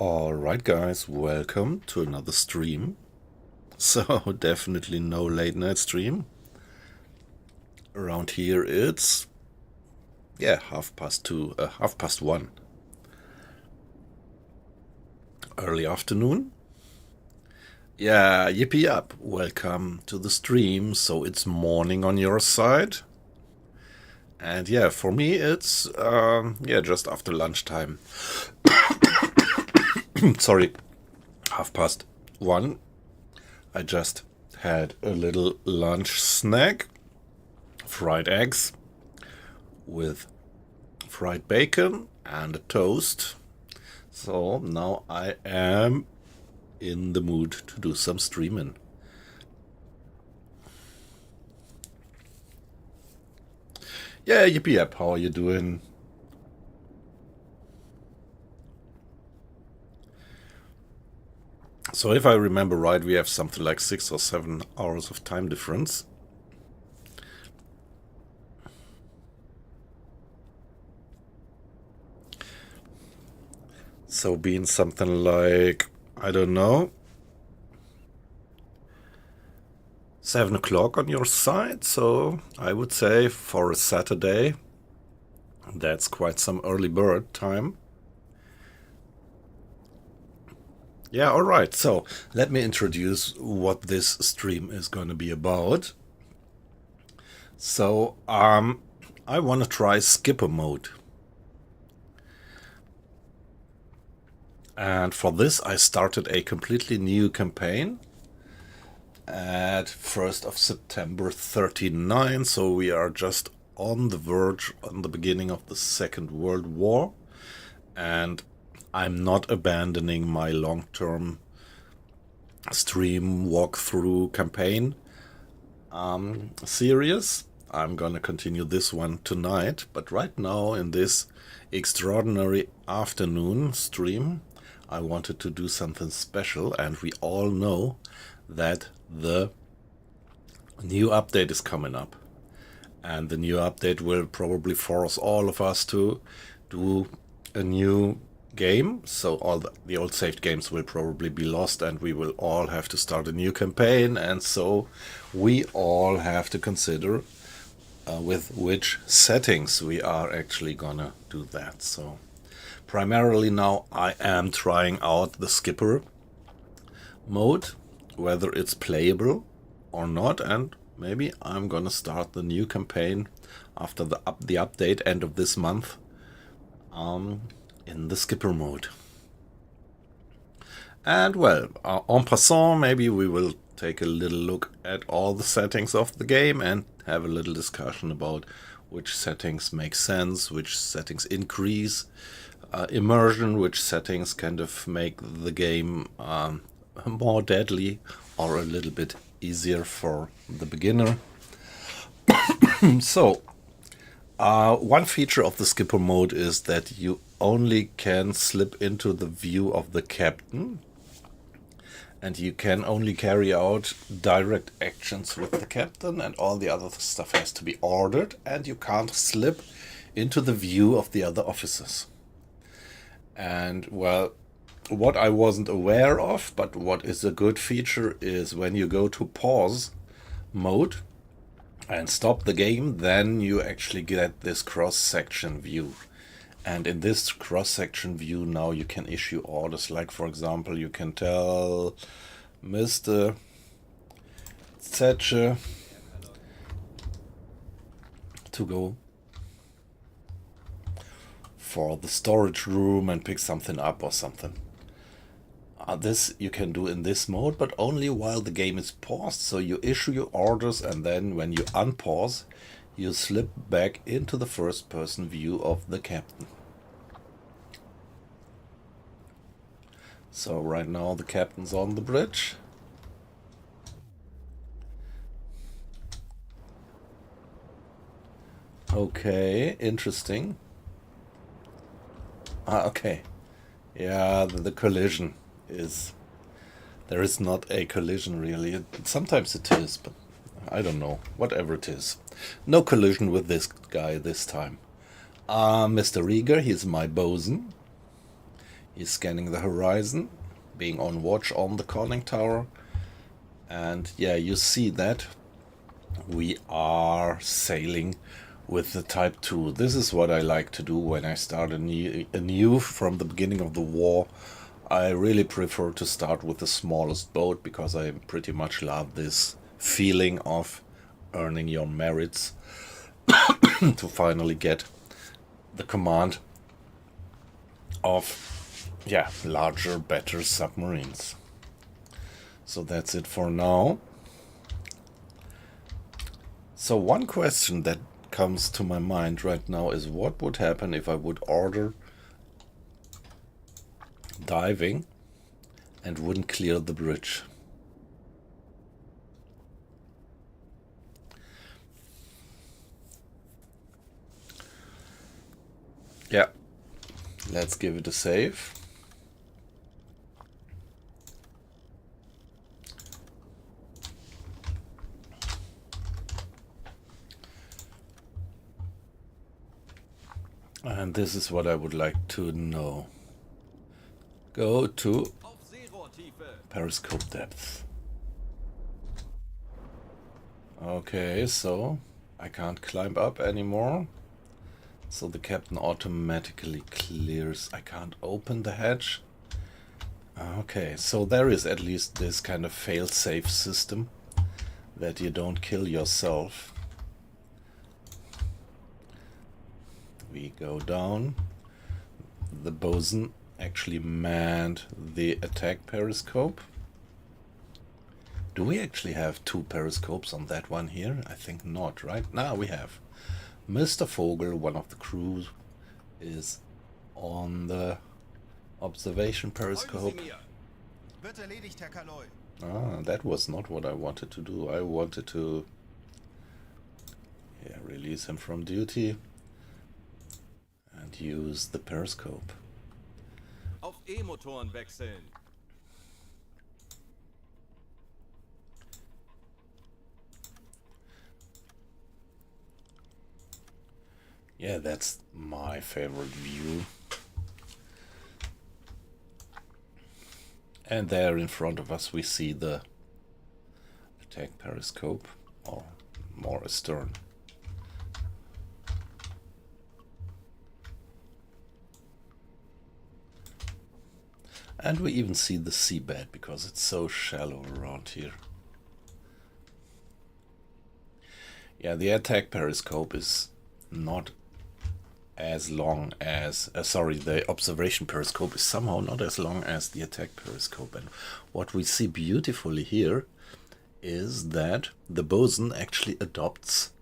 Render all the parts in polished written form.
Alright guys, welcome to another stream. So definitely no late night stream. Around here it's 1:30. Early afternoon. Yeah, yippee up. Welcome to the stream. So it's morning on your side. And yeah, for me it's just after lunchtime. Sorry, 1:30. I just had a little lunch snack, fried eggs with fried bacon and a toast. So now I am in the mood to do some streaming. Yeah, yippee up, how are you doing? So if I remember right, we have something like 6 or 7 hours of time difference. So being something like, I don't know, 7 o'clock on your side. So I would say for a Saturday, that's quite some early bird time. Yeah, all right. So let me introduce what this stream is going to be about. So I want to try skipper mode. And for this, I started a completely new campaign at 1st of September 39. So we are just on the verge, on the beginning of the Second World War. And I'm not abandoning my long-term stream walkthrough campaign series. I'm gonna continue this one tonight, but right now in this extraordinary afternoon stream, I wanted to do something special, and we all know that the new update is coming up. And the new update will probably force all of us to do a new game. So all the old saved games will probably be lost, and we will all have to start a new campaign. And so we all have to consider with which settings we are actually gonna do that. So primarily now I am trying out the skipper mode, whether it's playable or not, and maybe I'm gonna start the new campaign after the update end of this month in the skipper mode. And well, en passant, maybe we will take a little look at all the settings of the game and have a little discussion about which settings make sense, which settings increase immersion, which settings kind of make the game more deadly or a little bit easier for the beginner. So one feature of the skipper mode is that you only can slip into the view of the captain, and you can only carry out direct actions with the captain, and all the other stuff has to be ordered, and you can't slip into the view of the other officers. And well, what I wasn't aware of, but what is a good feature, is when you go to pause mode and stop the game, then you actually get this cross-section view. And in this cross-section view now you can issue orders, like for example you can tell Mr. Thatcher to go for the storage room and pick something up or something. This you can do in this mode, but only while the game is paused. So you issue your orders, and then when you unpause, you slip back into the first person view of the captain. So right now the captain's on the bridge. Okay, interesting. Okay. Yeah, the collision is... There is not a collision really. Sometimes it is, but I don't know. Whatever it is. No collision with this guy this time. Mr. Rieger, he's my bosun. He's scanning the horizon, being on watch on the conning tower. And yeah, you see that we are sailing with the Type 2. This is what I like to do when I start anew from the beginning of the war. I really prefer to start with the smallest boat because I pretty much love this feeling of earning your merits to finally get the command of, yeah, larger, better submarines. So that's it for now. So one question that comes to my mind right now is what would happen if I would order diving and wouldn't clear the bridge? Yeah, let's give it a save. And this is what I would like to know. Go to periscope depth. Okay, so I can't climb up anymore. So the captain automatically clears. I can't open the hatch. Okay, so there is at least this kind of fail-safe system that you don't kill yourself. We go down. The bosun actually manned the attack periscope. Do we actually have 2 periscopes on that one here? I think not, right? Now we have. Mr. Vogel, one of the crew, is on the observation periscope. Ah, that was not what I wanted to do. I wanted to release him from duty and use the periscope. Auf E-Motoren wechseln. Yeah, that's my favorite view. And there in front of us we see the attack periscope, or more astern. And we even see the seabed because it's so shallow around here. Yeah, the attack periscope is not as long as, the observation periscope is somehow not as long as the attack periscope. And what we see beautifully here is that the bosun actually adopts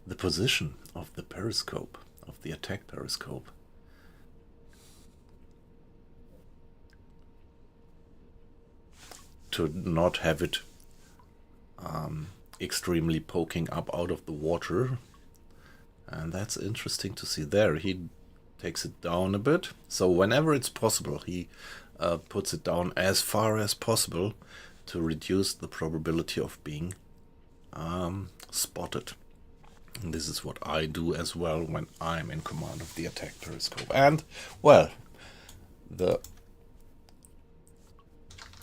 the position of the periscope, of the attack periscope. To not have it extremely poking up out of the water. And that's interesting to see there. He takes it down a bit. So whenever it's possible, he puts it down as far as possible to reduce the probability of being spotted. And this is what I do as well when I'm in command of the attack periscope. And, well, the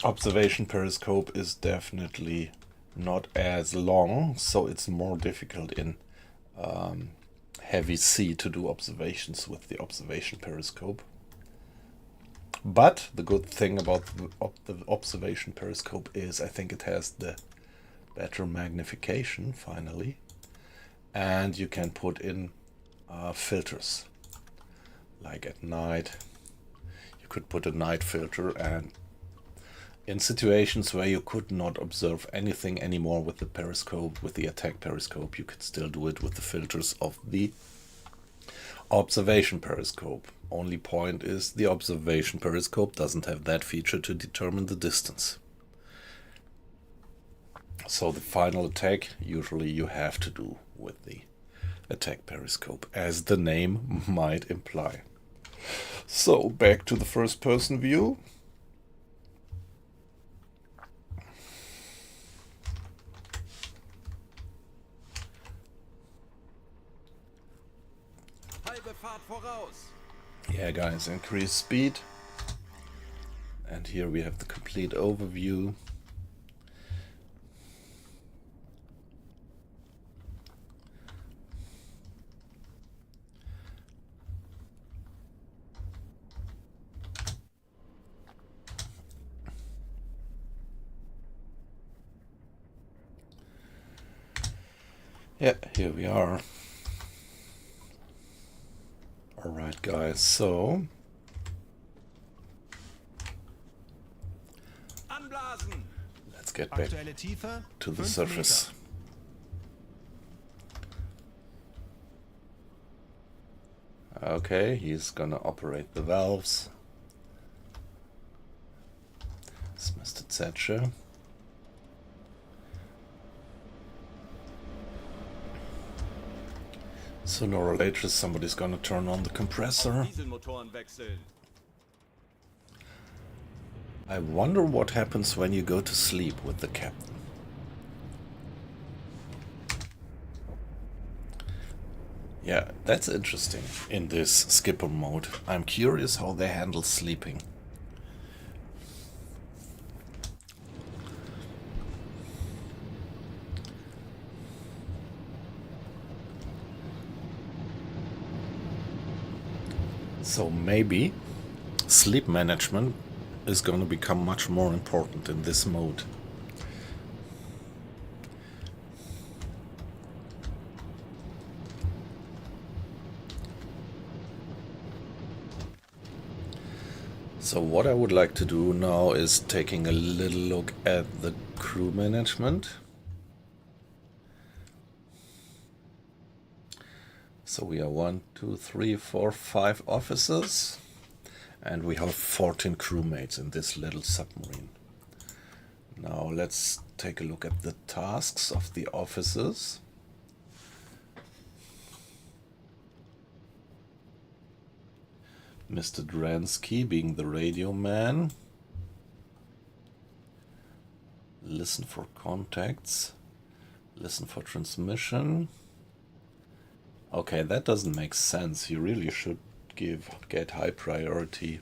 observation periscope is definitely not as long, so it's more difficult in heavy sea to do observations with the observation periscope. But the good thing about the observation periscope is I think it has the better magnification finally, and you can put in filters. Like at night, you could put a night filter, and in situations where you could not observe anything anymore with the periscope, with the attack periscope, you could still do it with the filters of the observation periscope. Only point is the observation periscope doesn't have that feature to determine the distance. So the final attack usually you have to do with the attack periscope, as the name might imply. So back to the first person view. Yeah, guys, increase speed. And here we have the complete overview. Yeah, here we are. Alright guys, so Anblasen! let's get back Aktuelle Tiefe to the 5 surface. Meter. Okay, he's gonna operate the valves. It's Mr. Thatcher. Sooner or later somebody's gonna turn on the compressor. Dieselmotoren wechseln. I wonder what happens when you go to sleep with the captain. Yeah, that's interesting in this skipper mode. I'm curious how they handle sleeping. So maybe sleep management is going to become much more important in this mode. So what I would like to do now is taking a little look at the crew management. So we are 1, 2, 3, 4, 5 officers, and we have 14 crewmates in this little submarine. Now let's take a look at the tasks of the officers. Mr. Dransky being the radio man. Listen for contacts. Listen for transmission. Okay, that doesn't make sense. You really should get high priority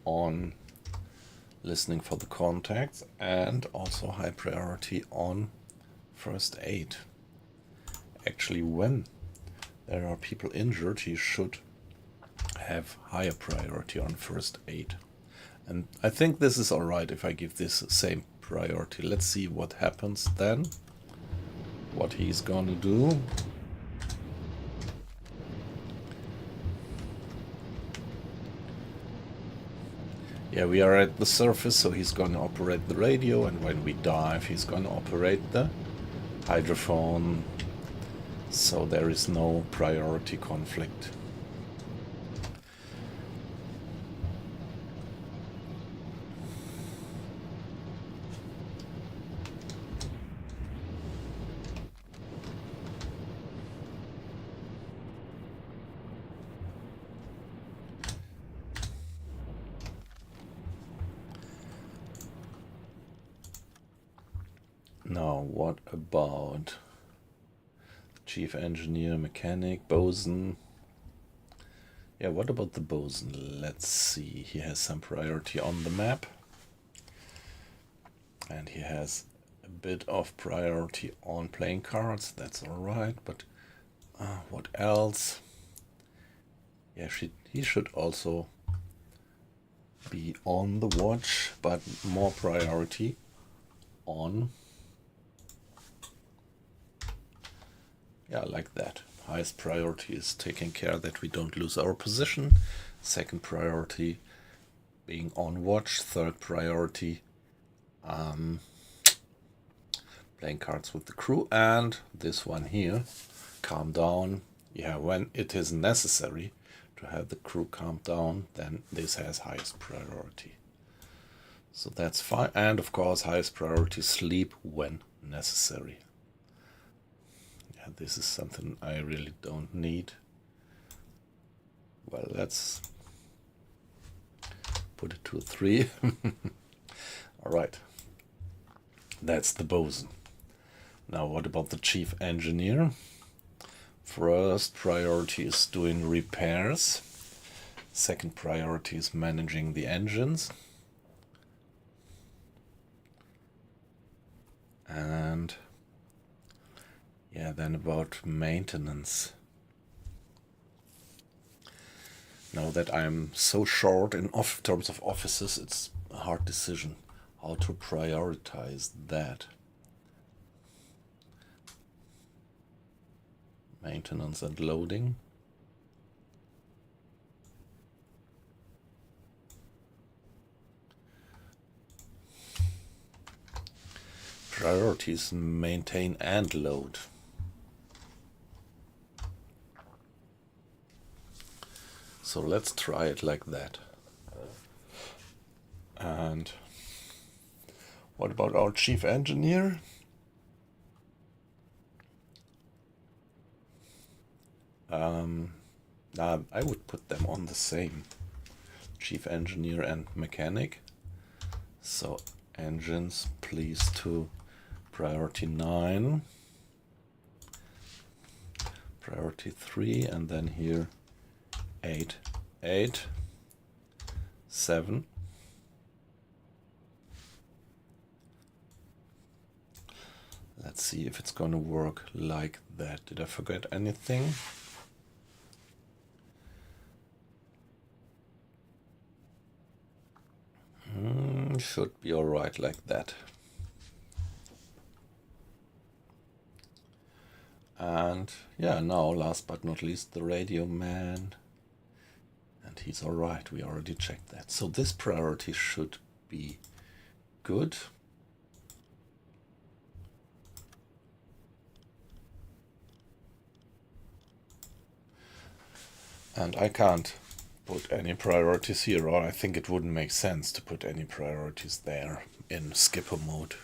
on listening for the contacts and also high priority on first aid. Actually, when there are people injured, he should have higher priority on first aid. And I think this is alright if I give this same priority. Let's see what happens then. What he's gonna do. Yeah, we are at the surface, so he's gonna operate the radio, and when we dive, he's gonna operate the hydrophone. So there is no priority conflict. Now, what about chief engineer, mechanic, bosun? Yeah, what about the bosun? Let's see. He has some priority on the map. And he has a bit of priority on playing cards. That's alright, but what else? Yeah, he should also be on the watch, but more priority on... Yeah, like that. Highest priority is taking care that we don't lose our position. Second priority being on watch. Third priority playing cards with the crew. And this one here, calm down. Yeah, when it is necessary to have the crew calm down, then this has highest priority. So that's fine. And of course, highest priority sleep when necessary. This is something I really don't need. Well, let's put it to a 3. Alright. That's the bosun. Now what about the chief engineer? First priority is doing repairs. Second priority is managing the engines. And yeah, then about maintenance. Now that I'm so short in terms of offices, it's a hard decision how to prioritize that. Maintenance and loading. Priorities: maintain and load. So let's try it like that. And what about our chief engineer? I would put them on the same. Chief engineer and mechanic. So engines, please, to priority 9. Priority 3, and then here 8, 8, 7. Let's see if it's going to work like that. Did I forget anything? Should be alright like that. And yeah, now last but not least, the radio man. And he's alright, we already checked that. So this priority should be good. And I can't put any priorities here, or I think it wouldn't make sense to put any priorities there in skipper mode.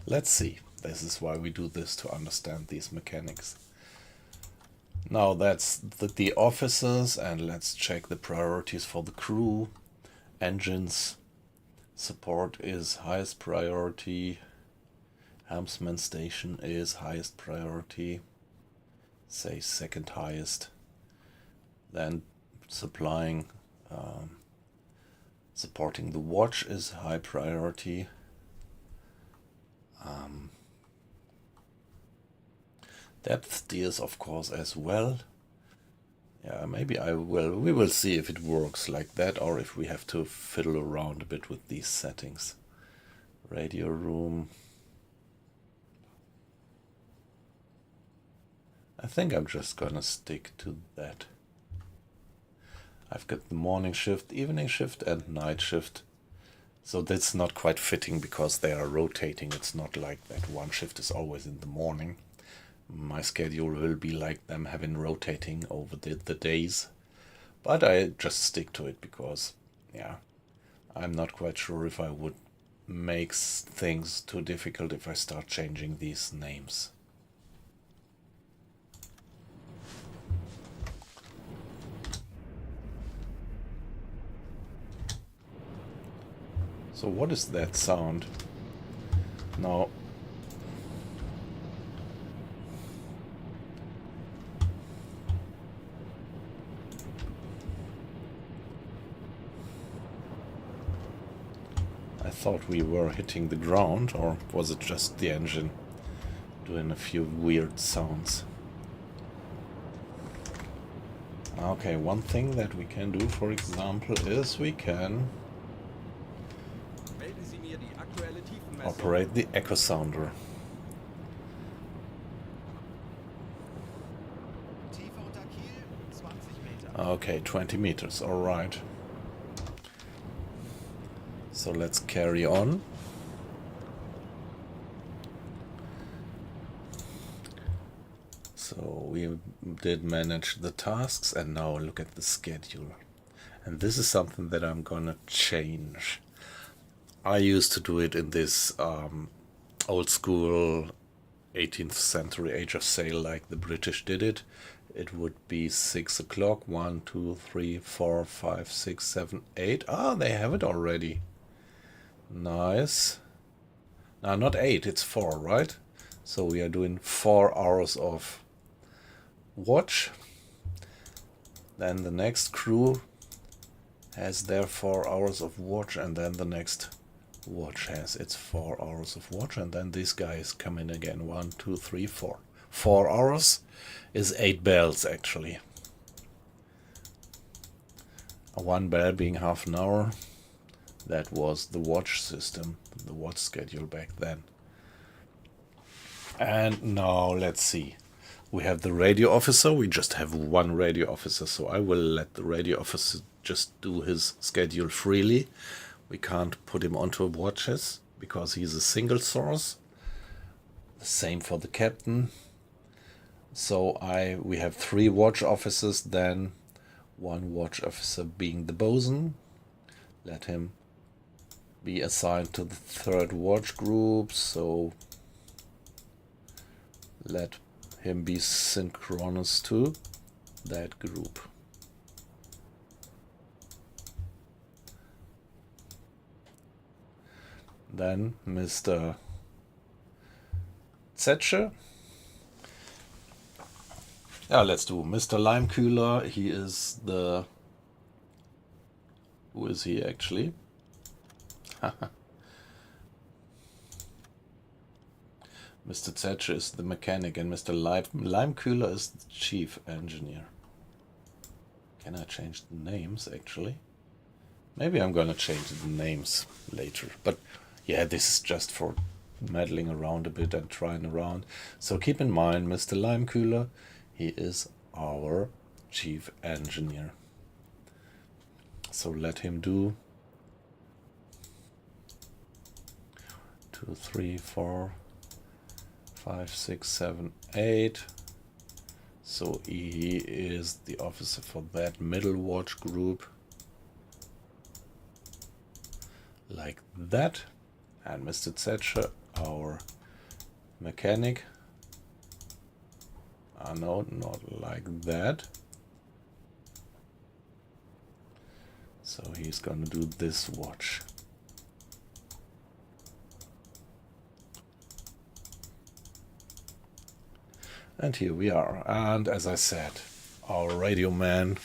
Let's see. This is why we do this, to understand these mechanics. Now that's the officers, and let's check the priorities for the crew. Engines support is highest priority. Helmsman station is highest priority. Say second highest. Then supplying, supporting the watch is high priority. Depth steers, of course, as well. Yeah, maybe we will see if it works like that, or if we have to fiddle around a bit with these settings. Radio room. I think I'm just gonna stick to that. I've got the morning shift, evening shift, and night shift. So that's not quite fitting because they are rotating. It's not like that one shift is always in the morning. My schedule will be like them having rotating over the days. But I just stick to it because, yeah, I'm not quite sure if I would make things too difficult if I start changing these names. So what is that sound? Now, I thought we were hitting the ground, or was it just the engine doing a few weird sounds? Okay, one thing that we can do, for example, is we can operate the echo sounder. Okay, 20 meters, alright. So let's carry on. So we did manage the tasks, and now look at the schedule. And this is something that I'm gonna change. I used to do it in this old school 18th century age of sail like the British did it. It would be 6 o'clock, 1, 2, 3, 4, 5, 6, 7, 8. Ah, they have it already. Nice. Now, not 8, it's 4, right? So we are doing 4 hours of watch. Then the next crew has their 4 hours of watch, and then the next watch has its 4 hours of watch, and then this guy is coming again. 1, 2, 3, 4. 4 hours is 8 bells actually. 1 bell being half an hour. That was the watch system, the watch schedule back then. And now let's see. We have the radio officer. We just have 1 radio officer, so I will let the radio officer just do his schedule freely. We can't put him onto watches because he's a single source. The same for the captain. So we have 3 watch officers, then 1 watch officer being the bosun. Let him be assigned to the 3rd watch group, so let him be synchronous to that group. Then Mr. Zetsche. Yeah, let's do Mr. Limekühler. He is the... Who is he actually? Mr. Zetsche is the mechanic and Mr. Limekühler is the chief engineer. Can I change the names actually? Maybe I'm gonna change the names later. But yeah, this is just for meddling around a bit and trying around. So keep in mind, Mr. Limekühler, he is our chief engineer. So let him do 2, 3, 4, 5, 6, 7, 8. So he is the officer for that middle watch group. Like that. And Mr. Zetsche, our mechanic. No, not like that. So he's gonna do this watch. And here we are. And as I said, our radio man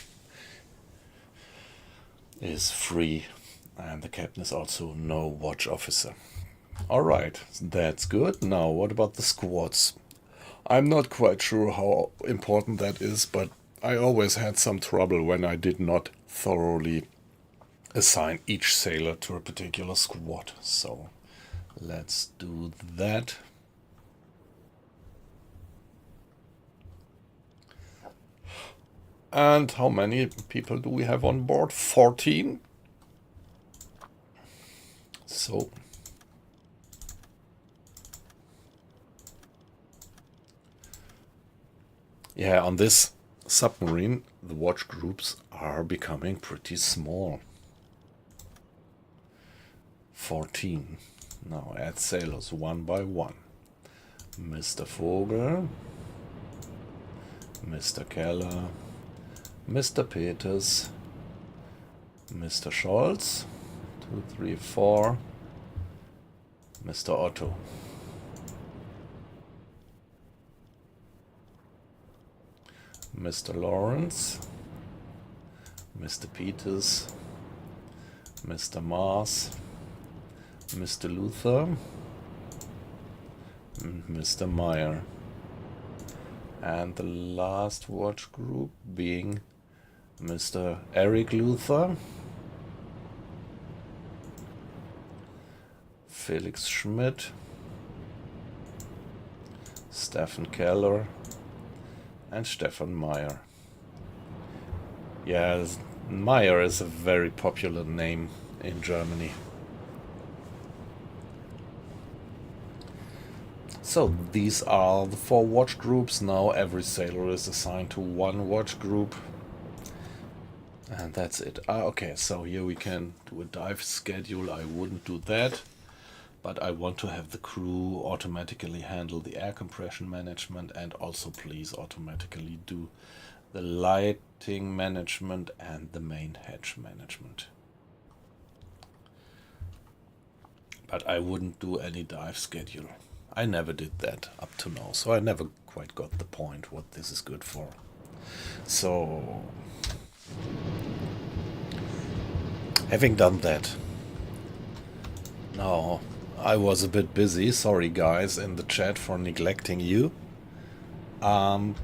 is free. And the captain is also no watch officer. Alright, that's good. Now, what about the squads? I'm not quite sure how important that is, but I always had some trouble when I did not thoroughly assign each sailor to a particular squad. So, let's do that. And how many people do we have on board? 14. So yeah, on this submarine, the watch groups are becoming pretty small. 14. Now add sailors 1 by 1. Mr. Vogel, Mr. Keller, Mr. Peters, Mr. Scholz, 2, 3, 4, Mr. Otto. Mr. Lawrence, Mr. Peters, Mr. Mars, Mr. Luther, and Mr. Meyer. And the last watch group being Mr. Eric Luther, Felix Schmidt, Stefan Keller, and Stefan Meyer. Yeah, Meyer is a very popular name in Germany. So these are the 4 watch groups. Now every sailor is assigned to 1 watch group. And that's it. Okay, so here we can do a dive schedule. I wouldn't do that, but I want to have the crew automatically handle the air compression management and also please automatically do the lighting management and the main hatch management. But I wouldn't do any dive schedule. I never did that up to now, so I never quite got the point what this is good for. So, having done that, No, I was a bit busy. Sorry, guys, in the chat for neglecting you. Um,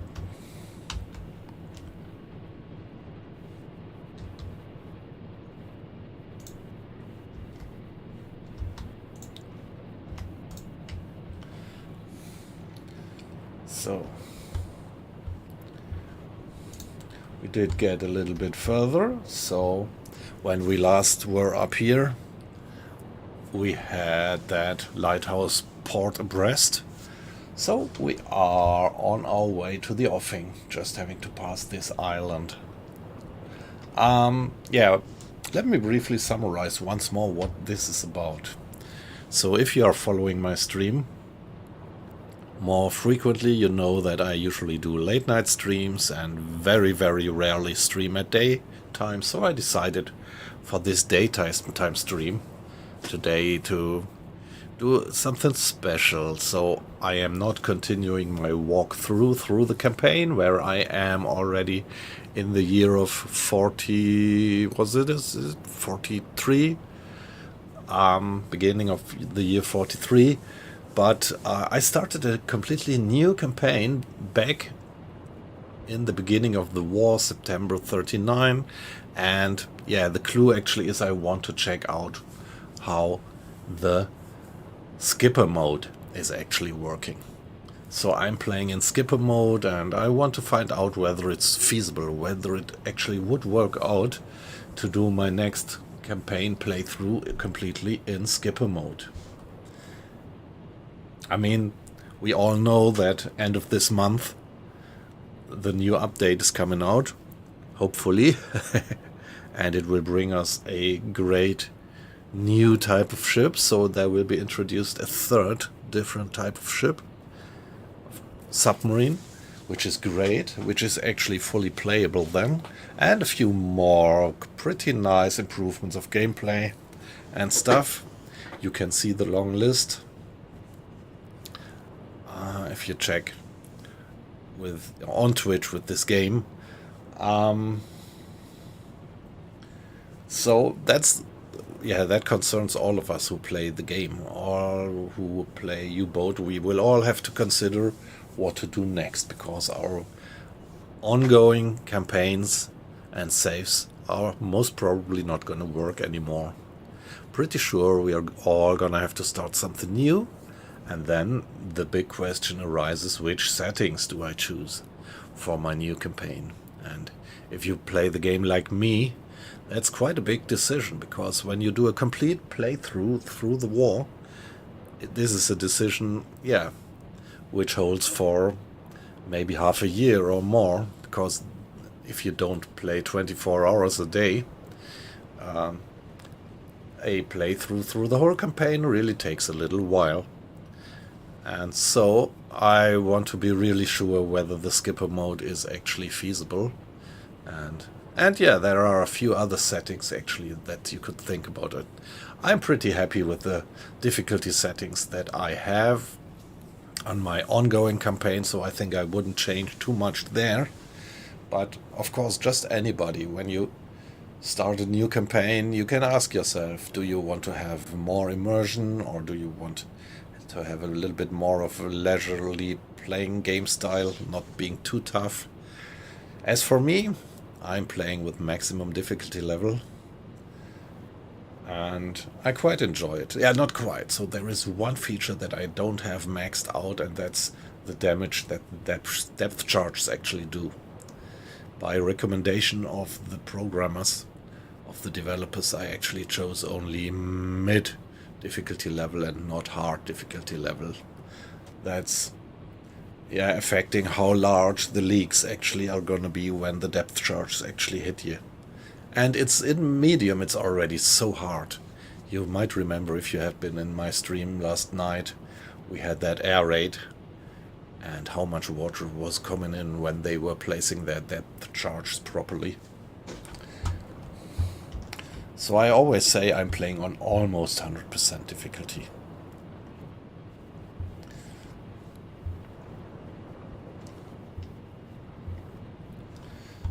so we did get a little bit further. So when we last were up here, we had that lighthouse port abreast. So we are on our way to the offing, just having to pass this island. Yeah, let me briefly summarize once more what this is about. So if you are following my stream more frequently, you know that I usually do late night streams and very, very rarely stream at daytime. So I decided for this daytime stream today to do something special. So I am not continuing my walkthrough through the campaign, where I am already in the year of 40, was it, is it 43? Beginning of the year 43. But I started a completely new campaign back in the beginning of the war, September 39. And yeah, the clue actually is I want to check out how the skipper mode is actually working. So I'm playing in skipper mode, and I want to find out whether it's feasible, whether it actually would work out to do my next campaign playthrough completely in skipper mode. I mean, we all know that end of this month the new update is coming out, hopefully, and it will bring us a great new type of ship. So there will be introduced a third different type of ship, submarine, which is great, which is actually fully playable then, and a few more pretty nice improvements of gameplay and stuff. You can see the long list if you check on Twitch with this game. So that concerns all of us who play the game, all who play U-Boat. We will all have to consider what to do next, because our ongoing campaigns and saves are most probably not going to work anymore. Pretty sure we are all going to have to start something new, and then the big question arises, which settings do I choose for my new campaign? And if you play the game like me, that's quite a big decision, because when you do a complete playthrough through the war, this is a decision, yeah, which holds for maybe half a year or more, because if you don't play 24 hours a day, a playthrough through the whole campaign really takes a little while. And so I want to be really sure whether the skipper mode is actually feasible. And yeah, there are a few other settings actually that you could think about it. I'm pretty happy with the difficulty settings that I have on my ongoing campaign, so I think I wouldn't change too much there. But of course, just anybody, when you start a new campaign, you can ask yourself, do you want to have more immersion, or do you want to have a little bit more of a leisurely playing game style, not being too tough? As for me, I'm playing with maximum difficulty level, and I quite enjoy it. Yeah, not quite. So there is one feature that I don't have maxed out, and that's the damage that depth charges actually do. By recommendation of the programmers, of the developers, I actually chose only mid difficulty level and not hard difficulty level. That's affecting how large the leaks actually are gonna be when the depth charges actually hit you. And it's in medium, it's already so hard. You might remember, if you have been in my stream last night, we had that air raid, and how much water was coming in when they were placing their depth charges properly. So I always say I'm playing on almost 100% difficulty.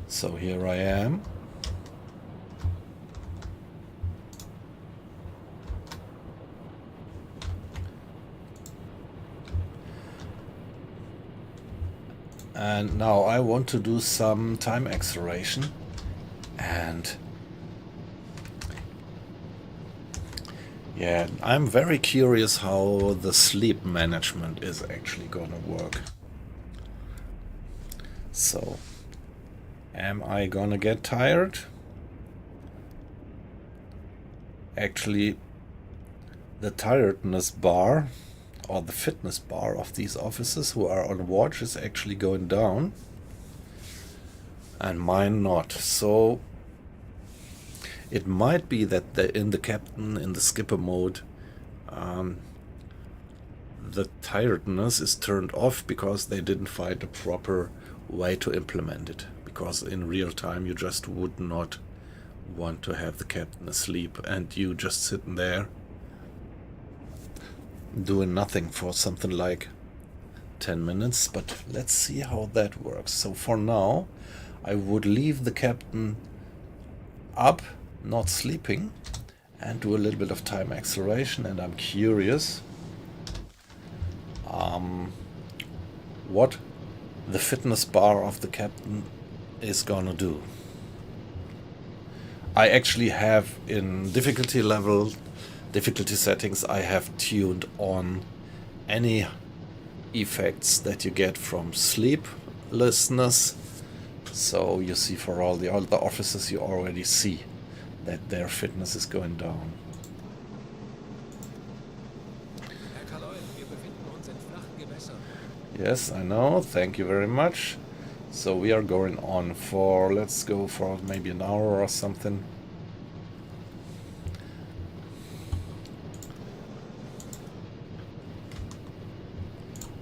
So here I am. And now I want to do some time acceleration. And yeah, I'm very curious how the sleep management is actually gonna work. So, am I gonna get tired? Actually, the tiredness bar or the fitness bar of these officers who are on watch is actually going down, and mine not. So it might be that in the captain, in the skipper mode, the tiredness is turned off because they didn't find a proper way to implement it. Because in real time you just would not want to have the captain asleep and you just sitting there doing nothing for something like 10 minutes. But let's see how that works. So for now I would leave the captain up, not sleeping, and do a little bit of time acceleration. And I'm curious what the fitness bar of the captain is gonna do. I actually have in difficulty settings, I have tuned on any effects that you get from sleeplessness. So you see for all the other officers, you already see that their fitness is going down. Yes, I know. Thank you very much. So we are going on for, let's go for maybe an hour or something.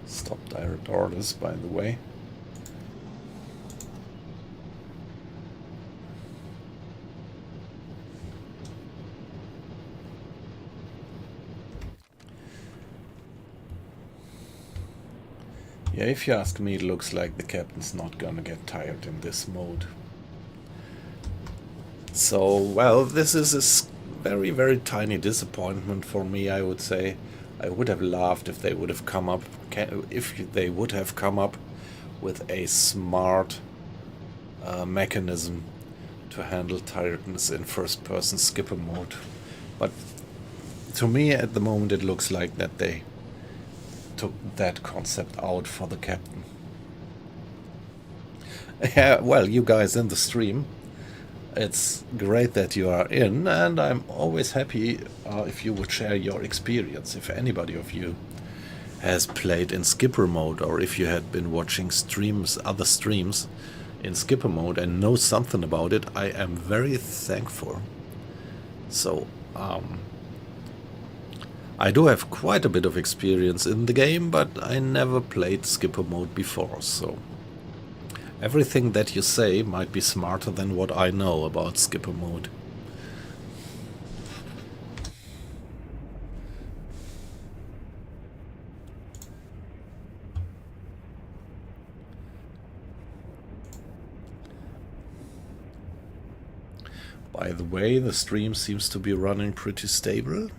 Stop direct orders, by the way. Yeah, if you ask me, it looks like the captain's not gonna get tired in this mode. So, well, this is a very, very tiny disappointment for me, I would say. I would have laughed if they would have come up, with a smart mechanism to handle tiredness in first-person skipper mode. But to me, at the moment, it looks like that they took that concept out for the captain. Yeah, well, you guys in the stream, it's great that you are in, and I'm always happy if you would share your experience. If anybody of you has played in skipper mode, or if you had been watching other streams in skipper mode and know something about it, I am very thankful. So, I do have quite a bit of experience in the game, but I never played skipper mode before, so everything that you say might be smarter than what I know about skipper mode. By the way, the stream seems to be running pretty stable.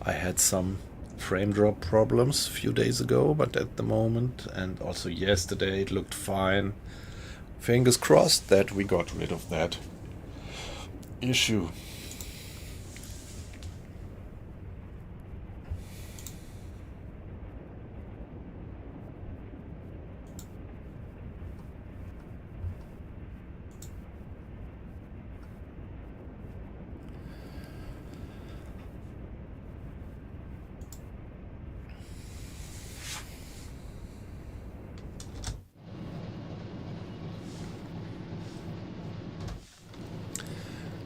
I had some frame drop problems a few days ago, but at the moment, and also yesterday, it looked fine. Fingers crossed that we got rid of that issue.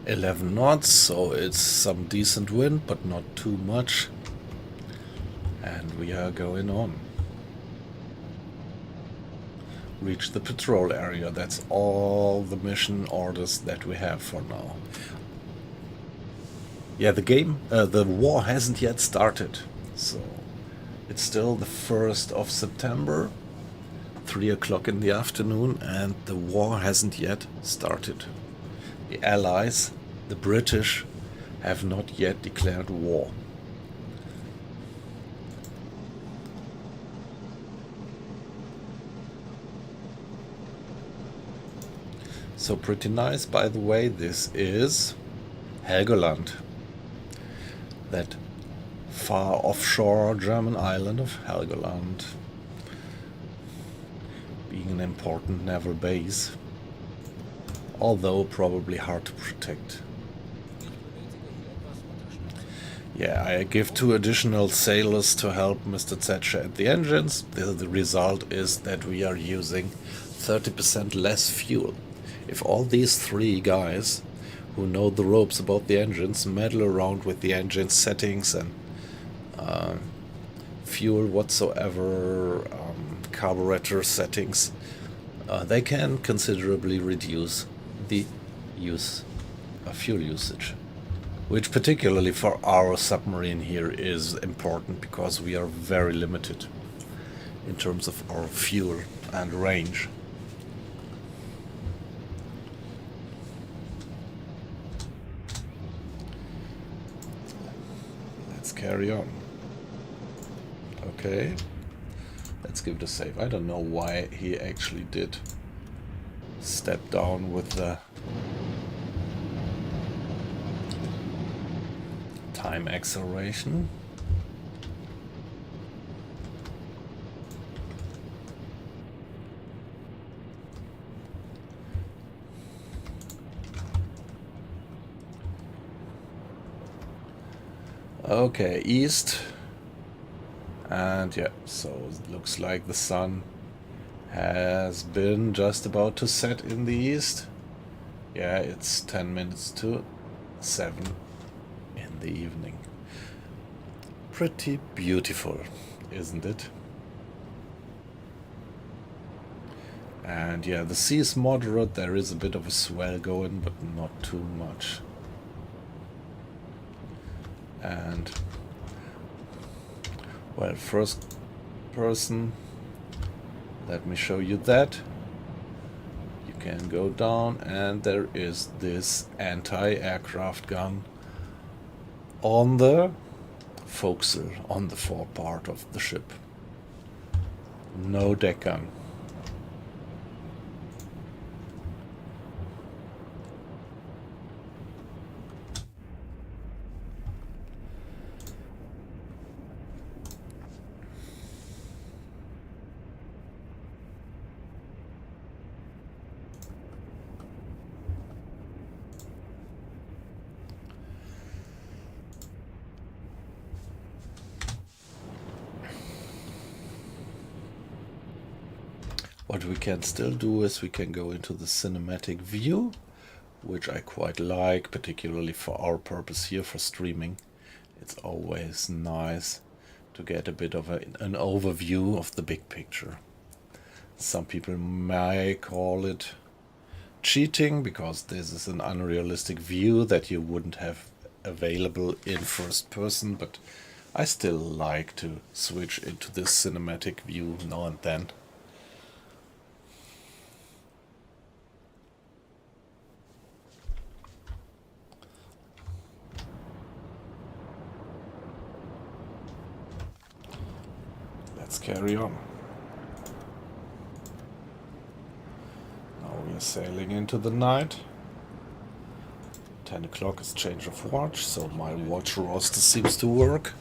$11 knots, so it's some decent wind, but not too much. And we are going on. Reach the patrol area. That's all the mission orders that we have for now. Yeah, the war hasn't yet started. So it's still the 1st of September, 3 o'clock in the afternoon, and the war hasn't yet started. The Allies, the British, have not yet declared war. So pretty nice, by the way. This is Helgoland, that far offshore German island of Helgoland, being an important naval base, although probably hard to protect. Yeah, I give 2 additional sailors to help Mr. Thatcher at the engines. The result is that we are using 30% less fuel. If all these 3 guys who know the ropes about the engines meddle around with the engine settings and fuel whatsoever, carburetor settings, they can considerably reduce the fuel usage. Which particularly for our submarine here is important, because we are very limited in terms of our fuel and range. Let's carry on. Okay, let's give it a save. I don't know why he actually did step down with the time acceleration. Okay, east. And yeah, so it looks like the sun has been just about to set in the east. Yeah, it's 10 minutes to 7 in the evening. Pretty beautiful, isn't it? And yeah, the sea is moderate. There is a bit of a swell going, but not too much. And well, first person, let me show you that. You can go down and there is this anti-aircraft gun on the forecastle, on the forepart of the ship. No deck gun. What we can still do is we can go into the cinematic view, which I quite like, particularly for our purpose here for streaming. It's always nice to get a bit of an overview of the big picture. Some people may call it cheating, because this is an unrealistic view that you wouldn't have available in first person, but I still like to switch into this cinematic view now and then. Let's carry on. Now we are sailing into the night. 10 o'clock is change of watch, so my watch roster seems to work.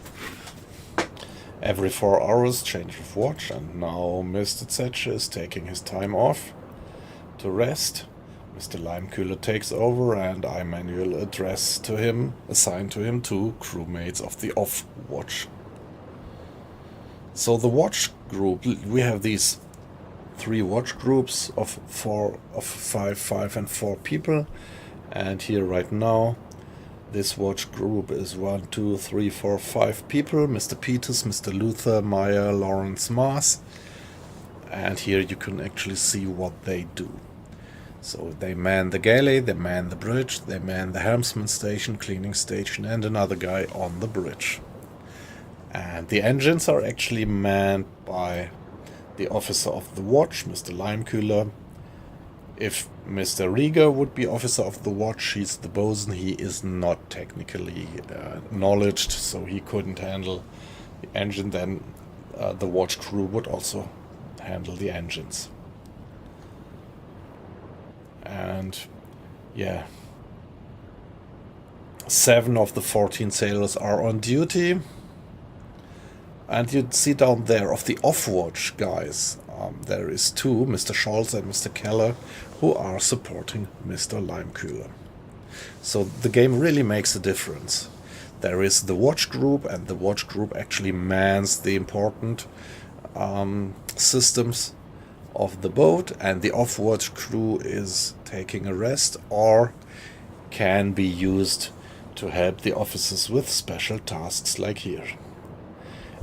Every 4 hours change of watch, and now Mr. Thatcher is taking his time off to rest. Mr. Limekühler takes over, and I manual address to him, assign to him 2 crewmates of the off watch. So the watch group, we have these 3 watch groups of 5 and 4 people, and here right now this watch group is 1, 2, 3, 4, 5 people: Mr. Peters, Mr. Luther, Meyer, Lawrence, Mars. And here you can actually see what they do. So they man the galley, they man the bridge, they man the helmsman station, cleaning station, and another guy on the bridge. And the engines are actually manned by the officer of the watch, Mr. Limekühler. If Mr. Rieger would be officer of the watch, he's the bosun. He is not technically knowledged, so he couldn't handle the engine. Then the watch crew would also handle the engines. And yeah, 7 of the 14 sailors are on duty. And you see down there of the off-watch guys, there is 2, Mr. Scholz and Mr. Keller, who are supporting Mr. Limekühler. So the game really makes a difference. There is the watch group, and the watch group actually mans the important systems of the boat, and the off-watch crew is taking a rest or can be used to help the officers with special tasks like here.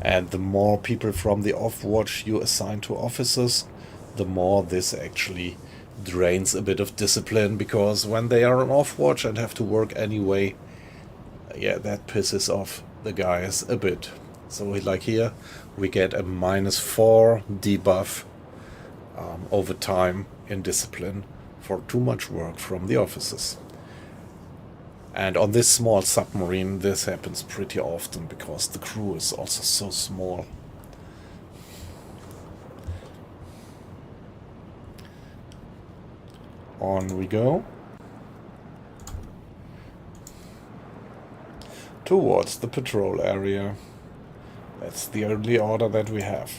And the more people from the off-watch you assign to officers, the more this actually drains a bit of discipline, because when they are on off-watch and have to work anyway, yeah, that pisses off the guys a bit. So like here, we get a -4 debuff over time in discipline for too much work from the officers. And on this small submarine, this happens pretty often because the crew is also so small. On we go. Towards the patrol area. That's the only order that we have.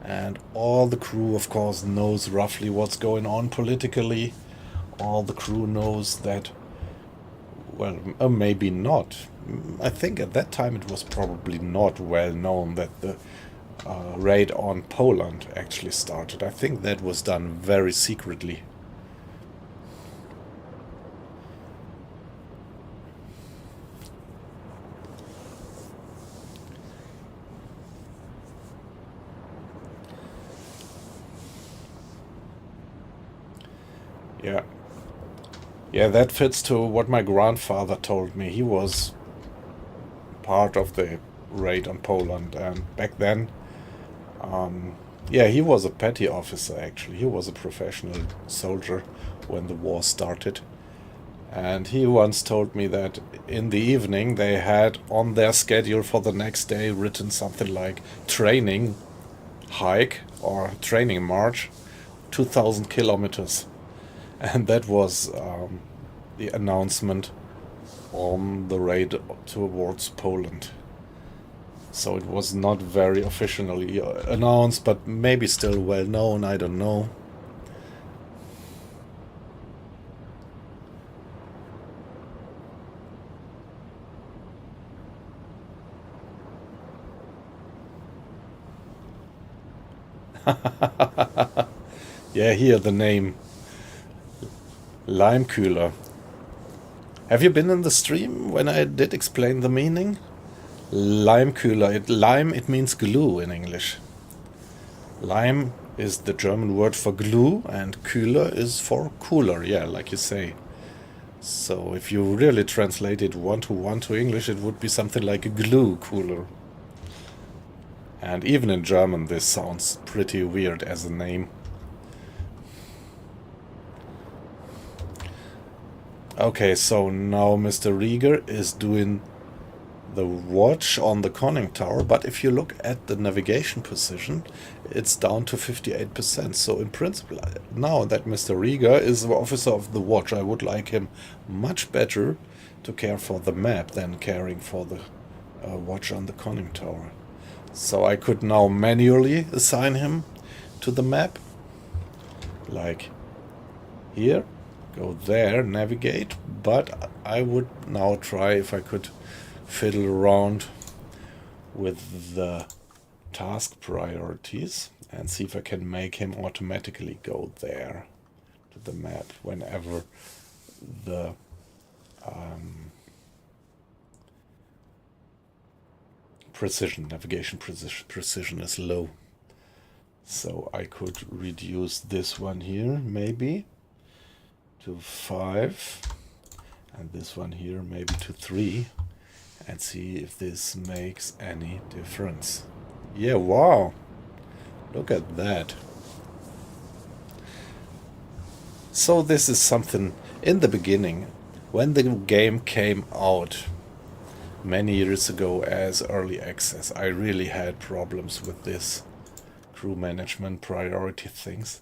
And all the crew, of course, knows roughly what's going on politically. All the crew knows that, well, maybe not. I think at that time it was probably not well known that the raid on Poland actually started. I think that was done very secretly. Yeah. Yeah, that fits to what my grandfather told me. He was part of the raid on Poland, and back then, yeah, he was a petty officer actually. He was a professional soldier when the war started. And he once told me that in the evening they had on their schedule for the next day written something like training hike or training march 2,000 kilometers. And that was the announcement on the raid towards Poland. So it was not very officially announced, but maybe still well known, I don't know. Yeah, here the name. Limekühler. Have you been in the stream when I did explain the meaning? Limekühler. Lime, it means glue in English. Lime is the German word for glue, and Kühler is for cooler, yeah, like you say. So if you really translate it one-to-one to English, it would be something like a glue cooler. And even in German this sounds pretty weird as a name. Okay, so now Mr. Rieger is doing the watch on the conning tower, but if you look at the navigation position, it's down to 58%. So in principle, now that Mr. Rieger is the officer of the watch, I would like him much better to care for the map than caring for the watch on the conning tower. So I could now manually assign him to the map, like here. Go there, navigate, but I would now try if I could fiddle around with the task priorities and see if I can make him automatically go there to the map whenever the navigation precision is low. So I could reduce this one here maybe to 5, and this one here maybe to 3, and see if this makes any difference. Yeah, wow, look at that. So this is something in the beginning, when the game came out many years ago as early access, I really had problems with this crew management priority things.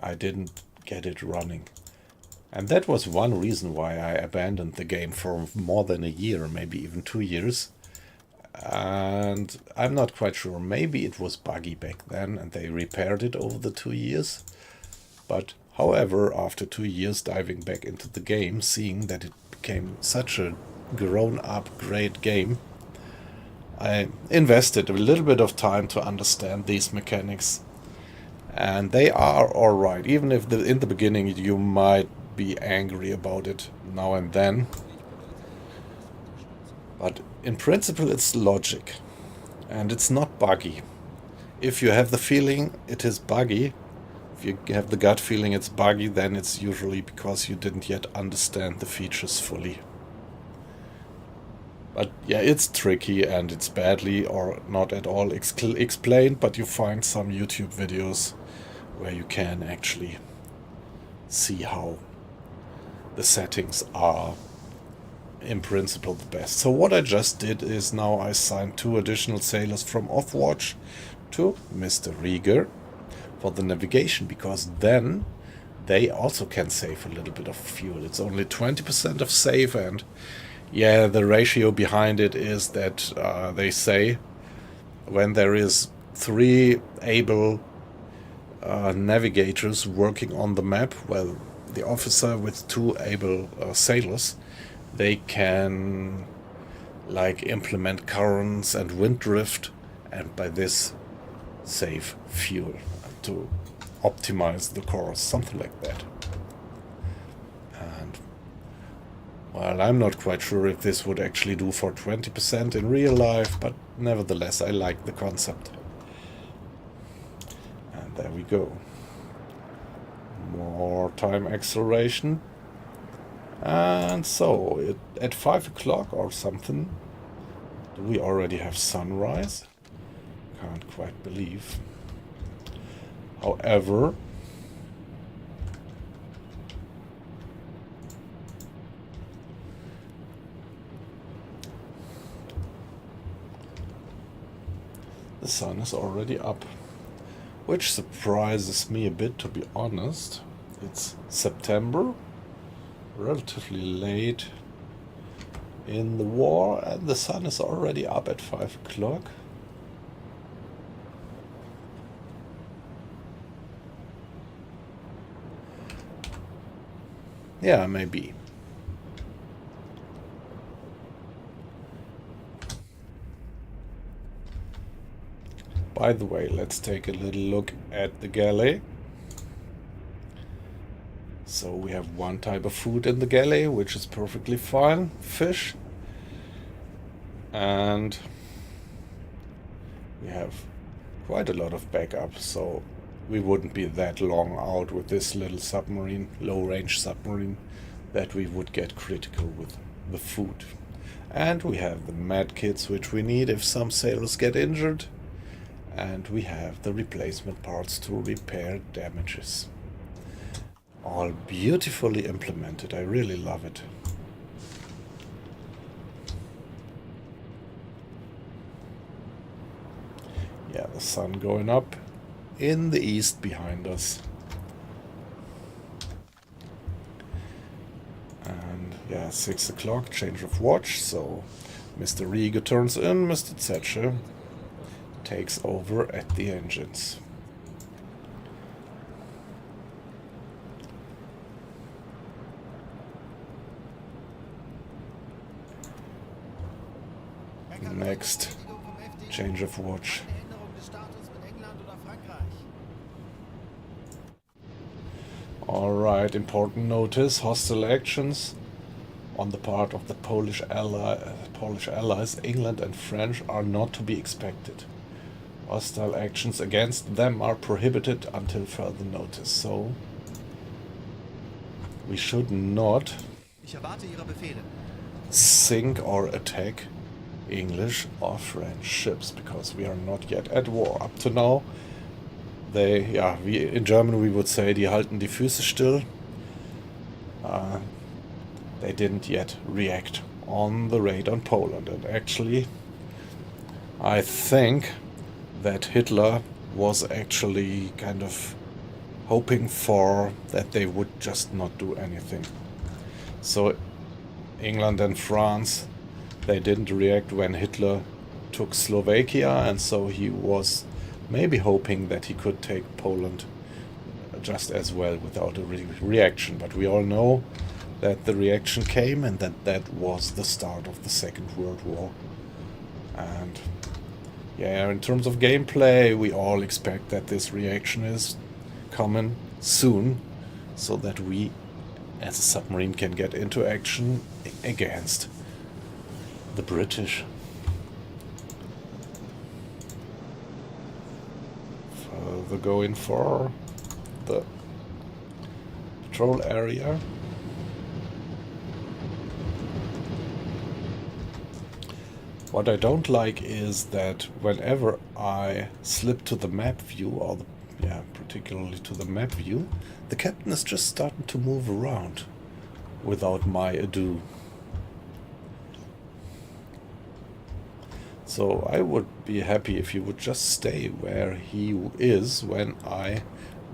I didn't get it running. And that was one reason why I abandoned the game for more than a year, maybe even 2 years. And I'm not quite sure. Maybe it was buggy back then and they repaired it over the 2 years. But however, after 2 years diving back into the game, seeing that it became such a grown-up great game, I invested a little bit of time to understand these mechanics. And they are alright, even if in the beginning you might be angry about it now and then. But in principle it's logic. And it's not buggy. If you have the feeling it is buggy, if you have the gut feeling it's buggy, then it's usually because you didn't yet understand the features fully. But yeah, it's tricky and it's badly or not at all explained, but you find some YouTube videos where you can actually see how the settings are in principle the best. So what I just did is now I signed 2 additional sailors from Overwatch to Mr. Rieger for the navigation, because then they also can save a little bit of fuel. It's only 20% of save, and yeah, the ratio behind it is that they say when there is 3 able navigators working on the map, well, the officer with 2 able sailors, they can like implement currents and wind drift, and by this save fuel to optimize the course, something like that. And well, I'm not quite sure if this would actually do for 20% in real life, but nevertheless I like the concept. And there we go. More time acceleration. And so at 5 o'clock or something, do we already have sunrise? Can't quite believe. However, the sun is already up, which surprises me a bit, to be honest. It's September, relatively late in the war, and the sun is already up at 5 o'clock. Yeah, maybe. By the way, let's take a little look at the galley. So we have one type of food in the galley, which is perfectly fine, fish. And we have quite a lot of backup, so we wouldn't be that long out with this little submarine, low-range submarine, that we would get critical with the food. And we have the med kits, which we need if some sailors get injured. And we have the replacement parts to repair damages. All beautifully implemented. I really love it. Yeah, the sun going up in the east behind us. And yeah, 6 o'clock, change of watch. So Mr. Rieger turns in, Mr. Zetsche takes over at the engines. Next, change of watch. Alright, important notice, hostile actions on the part of the Polish allies, England and French, are not to be expected. Hostile actions against them are prohibited until further notice. So we should not sink or attack English or French ships, because we are not yet at war. Up to now, in German we would say, die halten die Füße still. They didn't yet react on the raid on Poland, and actually I think that Hitler was actually kind of hoping for that they would just not do anything. So England and France, they didn't react when Hitler took Slovakia, and so he was maybe hoping that he could take Poland just as well without a reaction. But we all know that the reaction came, and that was the start of the Second World War. And yeah, in terms of gameplay, we all expect that this reaction is coming soon, so that we as a submarine can get into action against the British. Further going for the patrol area. What I don't like is that whenever I slip to the map view, or particularly to the map view, the captain is just starting to move around without my ado. So I would be happy if he would just stay where he is when I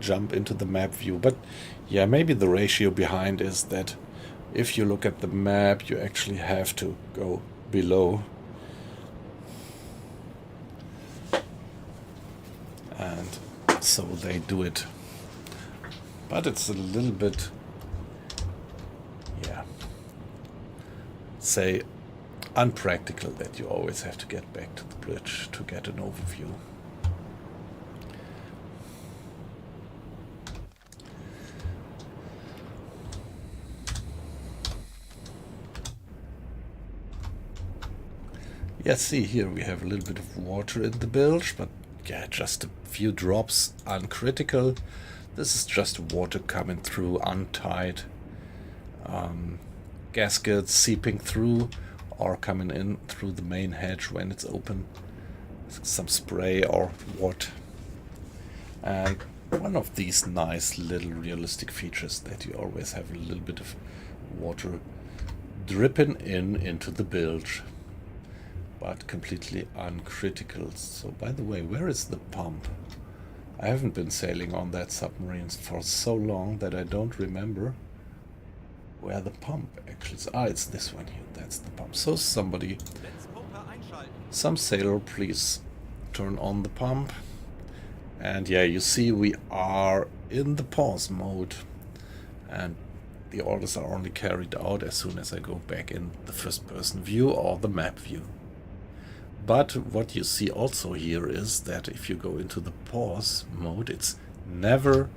jump into the map view. But yeah, maybe the ratio behind is that if you look at the map, you actually have to go below. And so they do it. But it's a little bit, say, unpractical that you always have to get back to the bridge to get an overview. Yeah, see, here we have a little bit of water in the bilge, but yeah, just a few drops, uncritical. This is just water coming through untied gaskets seeping through or coming in through the main hatch when it's open. Some spray or what. And one of these nice little realistic features that you always have a little bit of water dripping into the bilge, but completely uncritical. So by the way, where is the pump? I haven't been sailing on that submarine for so long that I don't remember where the pump actually is. Ah, it's this one here. That's the pump. So somebody, some sailor, please turn on the pump. And yeah, you see we are in the pause mode, and the orders are only carried out as soon as I go back in the first person view or the map view. But what you see also here is that if you go into the pause mode, it's never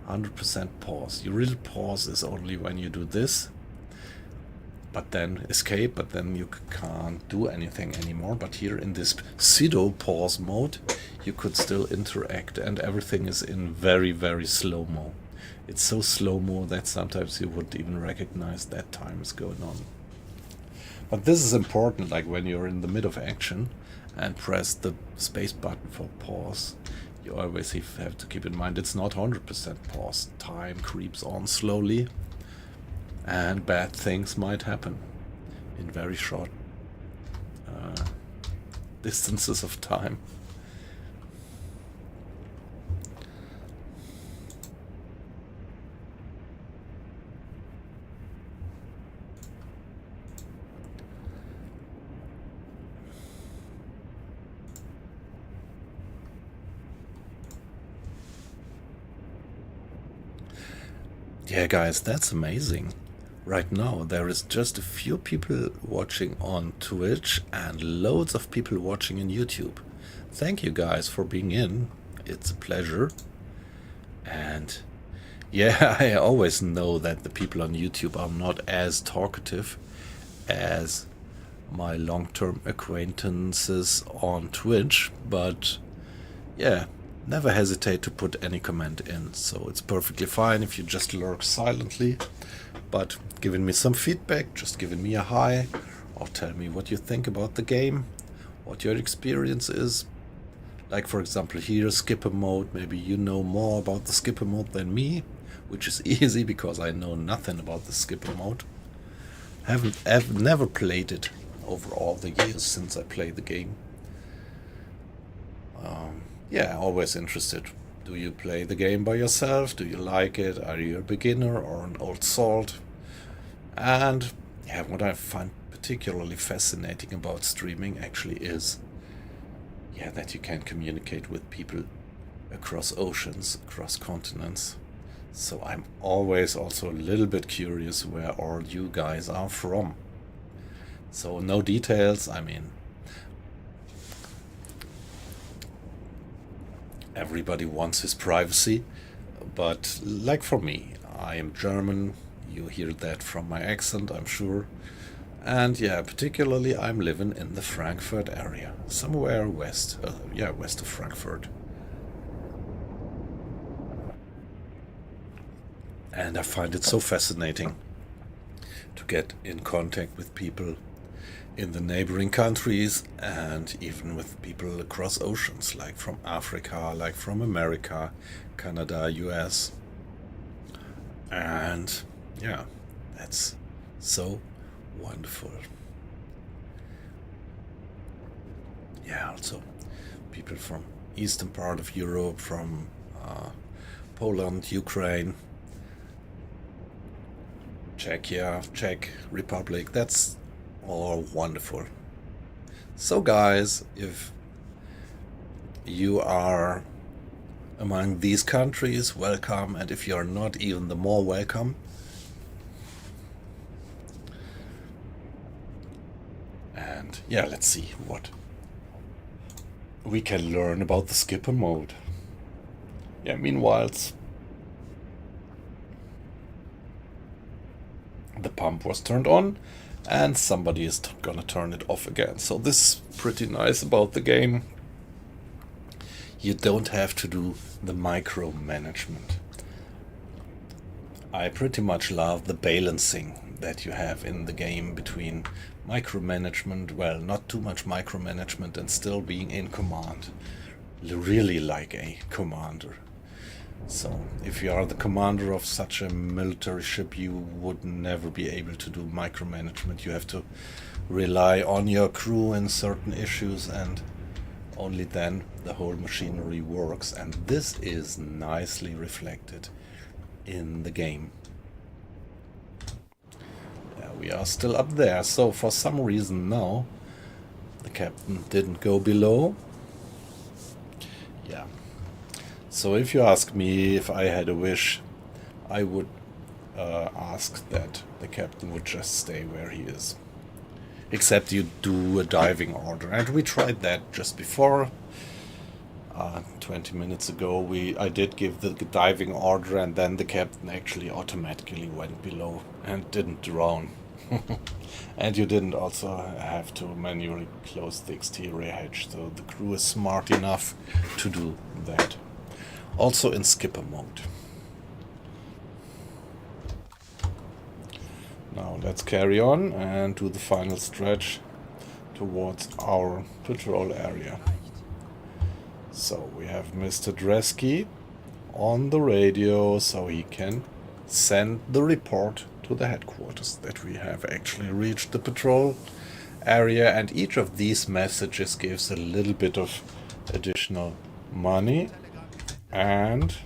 100% pause. Your real pause is only when you do this, but then escape, but then you can't do anything anymore. But here in this pseudo pause mode, you could still interact, and everything is in very, very slow-mo. It's so slow-mo that sometimes you wouldn't even recognize that time is going on. But this is important, like when you're in the middle of action and press the space button for pause, you always have to keep in mind it's not 100% pause. Time creeps on slowly, and bad things might happen in very short distances of time. Yeah, guys, that's amazing. Right now, there is just a few people watching on Twitch and loads of people watching on YouTube. Thank you guys for being in. It's a pleasure. And yeah, I always know that the people on YouTube are not as talkative as my long-term acquaintances on Twitch, but yeah, never hesitate to put any comment in, so it's perfectly fine if you just lurk silently, but giving me some feedback, just giving me a hi, or tell me what you think about the game, what your experience is. Like for example here, skipper mode, maybe you know more about the skipper mode than me, which is easy because I know nothing about the skipper mode. I've never played it over all the years since I played the game. Yeah, always interested Do you play the game by yourself? Do you like it? Are you a beginner or an old salt? And yeah, what I find particularly fascinating about streaming actually is, yeah, that you can communicate with people across oceans, across continents. So I'm always also a little bit curious where all you guys are from. So no details, I mean, everybody wants his privacy, but like for me, I am German, you hear that from my accent, I'm sure. And yeah, particularly I'm living in the Frankfurt area, somewhere west, west of Frankfurt. And I find it so fascinating to get in contact with people in the neighboring countries and even with people across oceans, like from Africa, like from America, Canada, US. And yeah, that's so wonderful. Yeah, also people from eastern part of Europe, from Poland, Ukraine, Czechia, Czech Republic. That's all wonderful. So guys, if you are among these countries, welcome, and if you're not, even the more welcome. And yeah, let's see what we can learn about the skipper mode. Yeah, meanwhile, the pump was turned on and somebody is gonna turn it off again. So this is pretty nice about the game. You don't have to do the micromanagement. I pretty much love the balancing that you have in the game between micromanagement, well, not too much micromanagement, and still being in command. Really like a commander. So if you are the commander of such a military ship, you would never be able to do micromanagement. You have to rely on your crew in certain issues, and only then the whole machinery works. And this is nicely reflected in the game. Yeah, we are still up there. So for some reason now, the captain didn't go below. Yeah. So if you ask me if I had a wish, I would ask that the captain would just stay where he is. Except you do a diving order. And we tried that just before. 20 minutes ago I did give the diving order, and then the captain actually automatically went below and didn't drown. And you didn't also have to manually close the exterior hatch, so the crew is smart enough to do that. Also in skipper mode. Now let's carry on and do the final stretch towards our patrol area. So we have Mr. Dresky on the radio, so he can send the report to the headquarters that we have actually reached the patrol area, and each of these messages gives a little bit of additional money. And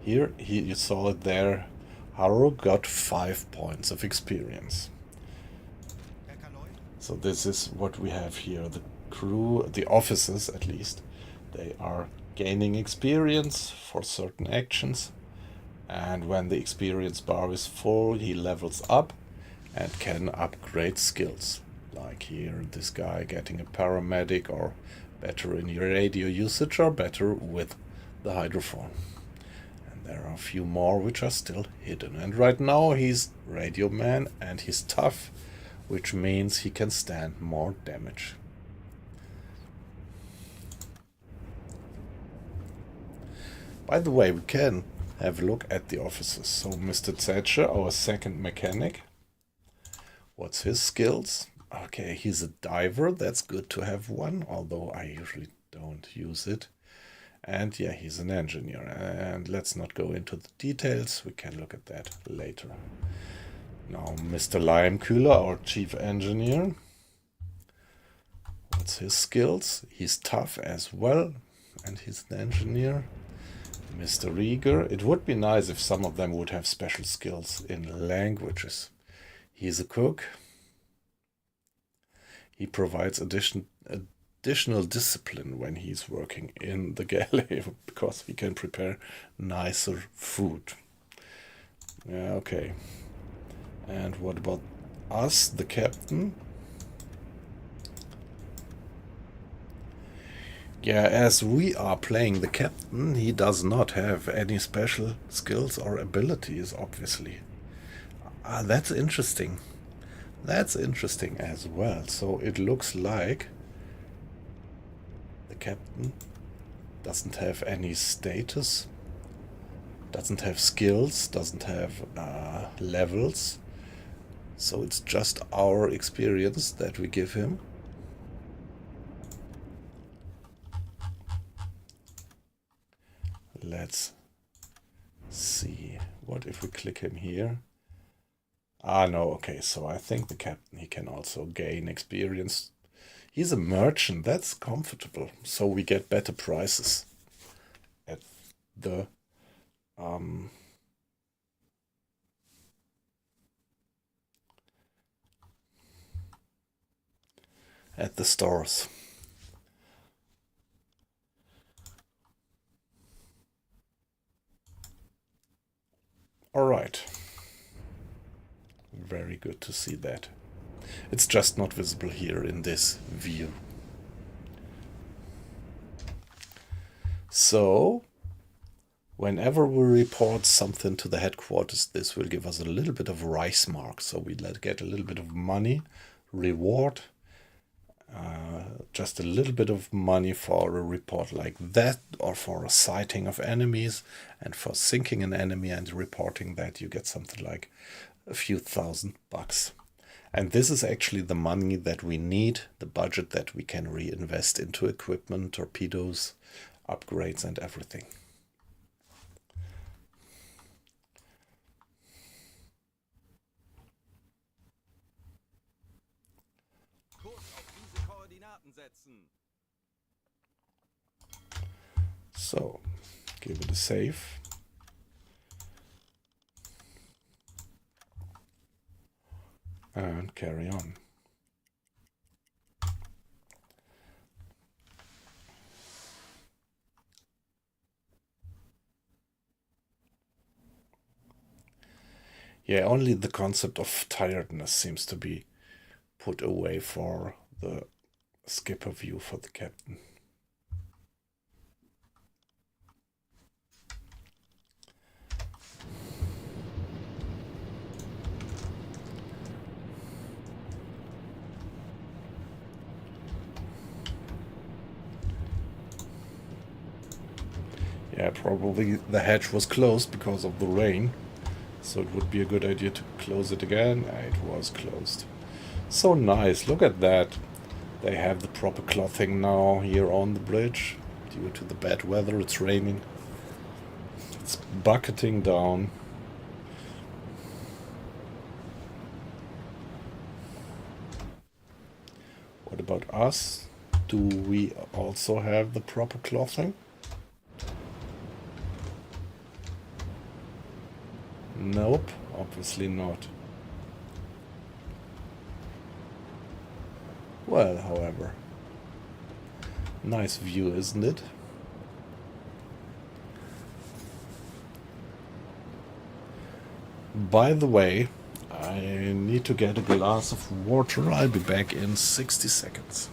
here you saw it there, Haro got 5 points of experience. So this is what we have here. The crew, the officers at least, they are gaining experience for certain actions, and when the experience bar is full, he levels up and can upgrade skills. Like here, this guy getting a paramedic, or better in your radio usage, or better with the hydrophone. And there are a few more which are still hidden. And right now he's radio man and he's tough, which means he can stand more damage. By the way, we can have a look at the officers. So Mr. Zetscher, our second mechanic. What's his skills? Okay, he's a diver. That's good to have one, although I usually don't use it. And yeah, he's an engineer. And let's not go into the details. We can look at that later. Now, Mr. Leimkühler, our chief engineer. What's his skills? He's tough as well. and he's the engineer. Mr. Rieger. It would be nice if some of them would have special skills in languages. He's a cook. He provides additional discipline when he's working in the galley because he can prepare nicer food. Yeah, okay. And what about us, the captain? Yeah, as we are playing the captain, he does not have any special skills or abilities, obviously. That's interesting. That's interesting as well. So it looks like the captain doesn't have any status, doesn't have skills, doesn't have levels. So it's just our experience that we give him. Let's see. What if we click him here? No, okay, so I think the captain, he can also gain experience. He's a merchant, that's comfortable, so we get better prices at the stores. All right. Very good to see that. It's just not visible here in this view. So, whenever we report something to the headquarters, this will give us a little bit of rice mark. So we get a little bit of money, reward, just a little bit of money for a report like that, or for a sighting of enemies, and for sinking an enemy and reporting that, you get something like a few $1,000. And this is actually the money that we need, the budget that we can reinvest into equipment, torpedoes, upgrades, and everything. So, give it a save. And carry on. Yeah, only the concept of tiredness seems to be put away for the skipper view for the captain. Yeah, probably the hatch was closed because of the rain, so it would be a good idea to close it again. It was closed. So nice, look at that. They have the proper clothing now here on the bridge. Due to the bad weather, it's raining. It's bucketing down. What about us? Do we also have the proper clothing? Nope, obviously not. Well, however, nice view, isn't it? By the way, I need to get a glass of water. I'll be back in 60 seconds.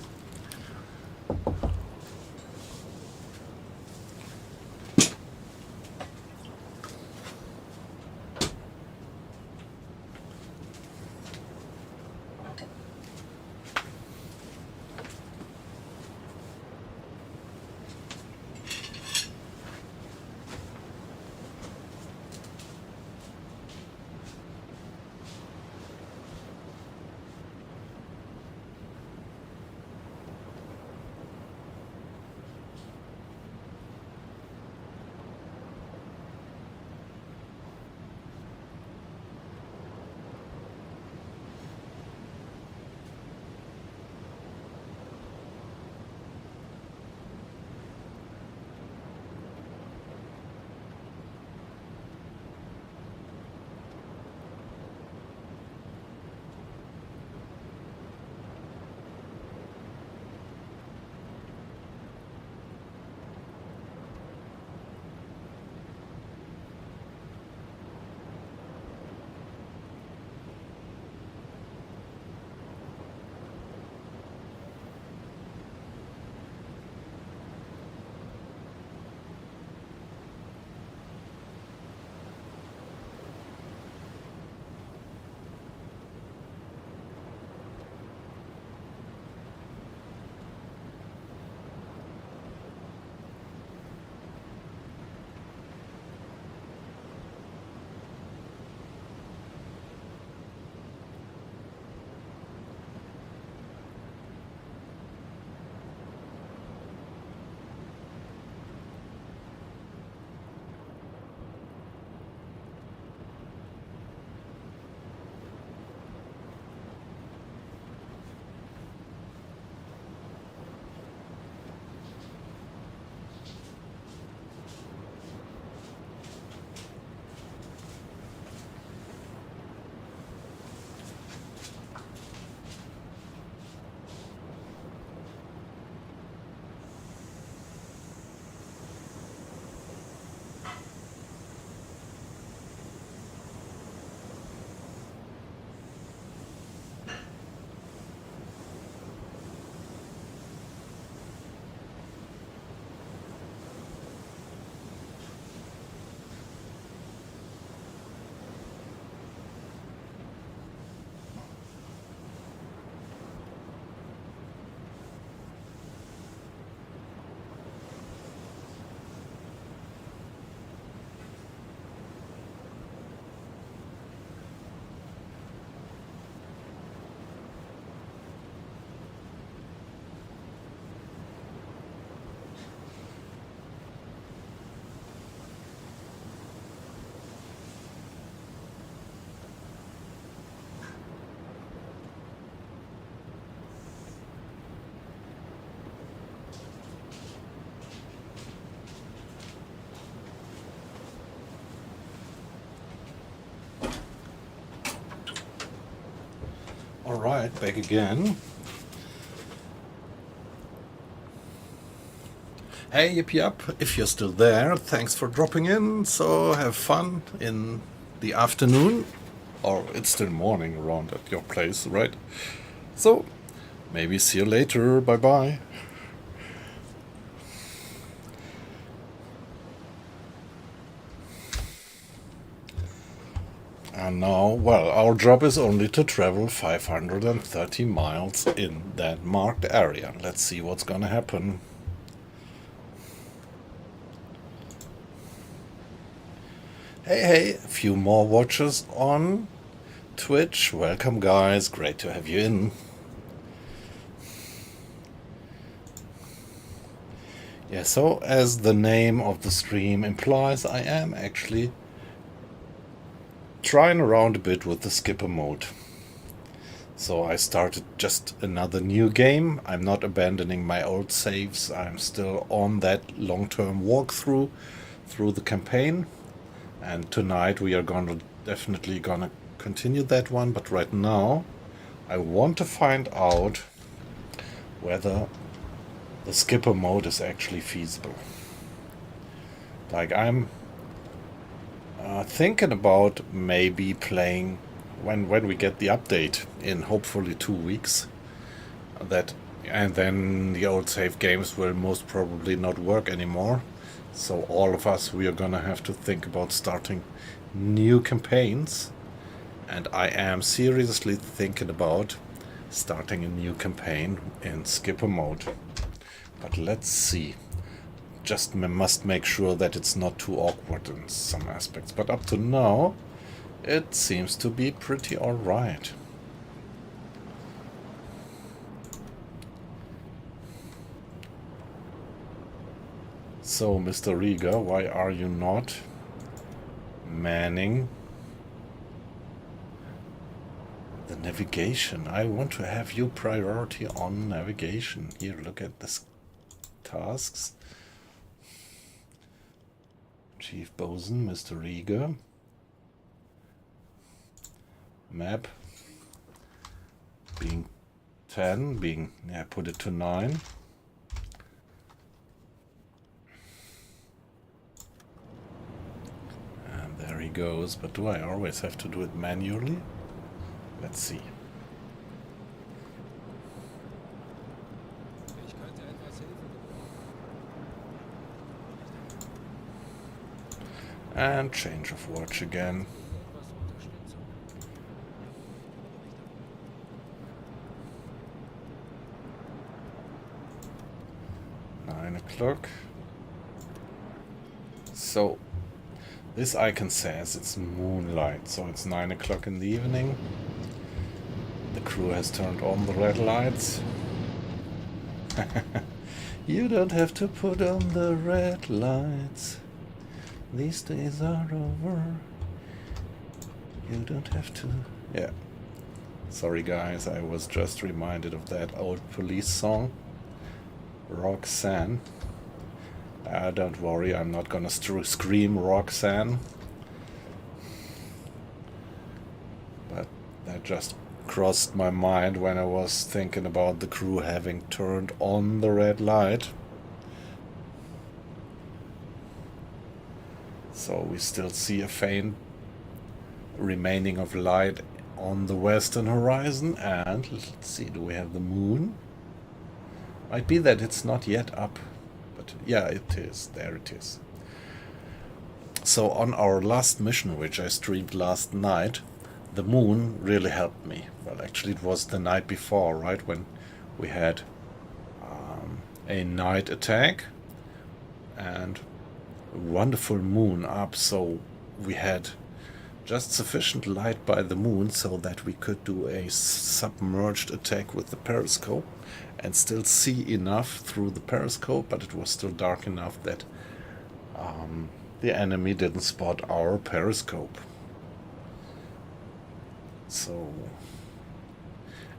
Alright, back again. Hey, yip yap, if you're still there, thanks for dropping in. So have fun in the afternoon. Or it's still morning around at your place, right? So, maybe see you later. Bye bye. And now, well, our job is only to travel 530 miles in that marked area. Let's see what's gonna happen. Hey, a few more watchers on Twitch. Welcome, guys. Great to have you in. Yeah, so as the name of the stream implies, I am actually trying around a bit with the skipper mode. So I started just another new game. I'm not abandoning my old saves. I'm still on that long-term walkthrough through the campaign. And tonight we are definitely gonna continue that one. But right now I want to find out whether the skipper mode is actually feasible. Like, I'm thinking about maybe playing when we get the update in hopefully 2 weeks, and then the old save games will most probably not work anymore. So all of us, we are gonna have to think about starting new campaigns, and I am seriously thinking about starting a new campaign in skipper mode. But let's see. Just must make sure that it's not too awkward in some aspects. But up to now, it seems to be pretty alright. So, Mr. Rieger, why are you not manning the navigation? I want to have you priority on navigation. Here, look at this tasks. Chief Bosun, Mr. Rieger. Map. Being 10, put it to 9. And there he goes, but do I always have to do it manually? Let's see. And change of watch again. O'clock. So this icon says it's moonlight, so it's 9 o'clock in the evening. The crew has turned on the red lights. You don't have to put on the red lights. These days are over. You don't have to. Yeah. Sorry guys, I was just reminded of that old Police song. Roxanne. Don't worry, I'm not gonna scream Roxanne. But that just crossed my mind when I was thinking about the crew having turned on the red light. So we still see a faint remaining of light on the western horizon. And let's see, do we have the moon? Might be that it's not yet up, but yeah, it is. There it is. So on our last mission, which I streamed last night, the moon really helped me. Well, actually it was the night before, right, when we had a night attack and a wonderful moon up, so we had just sufficient light by the moon so that we could do a submerged attack with the periscope and still see enough through the periscope, but it was still dark enough that the enemy didn't spot our periscope. So,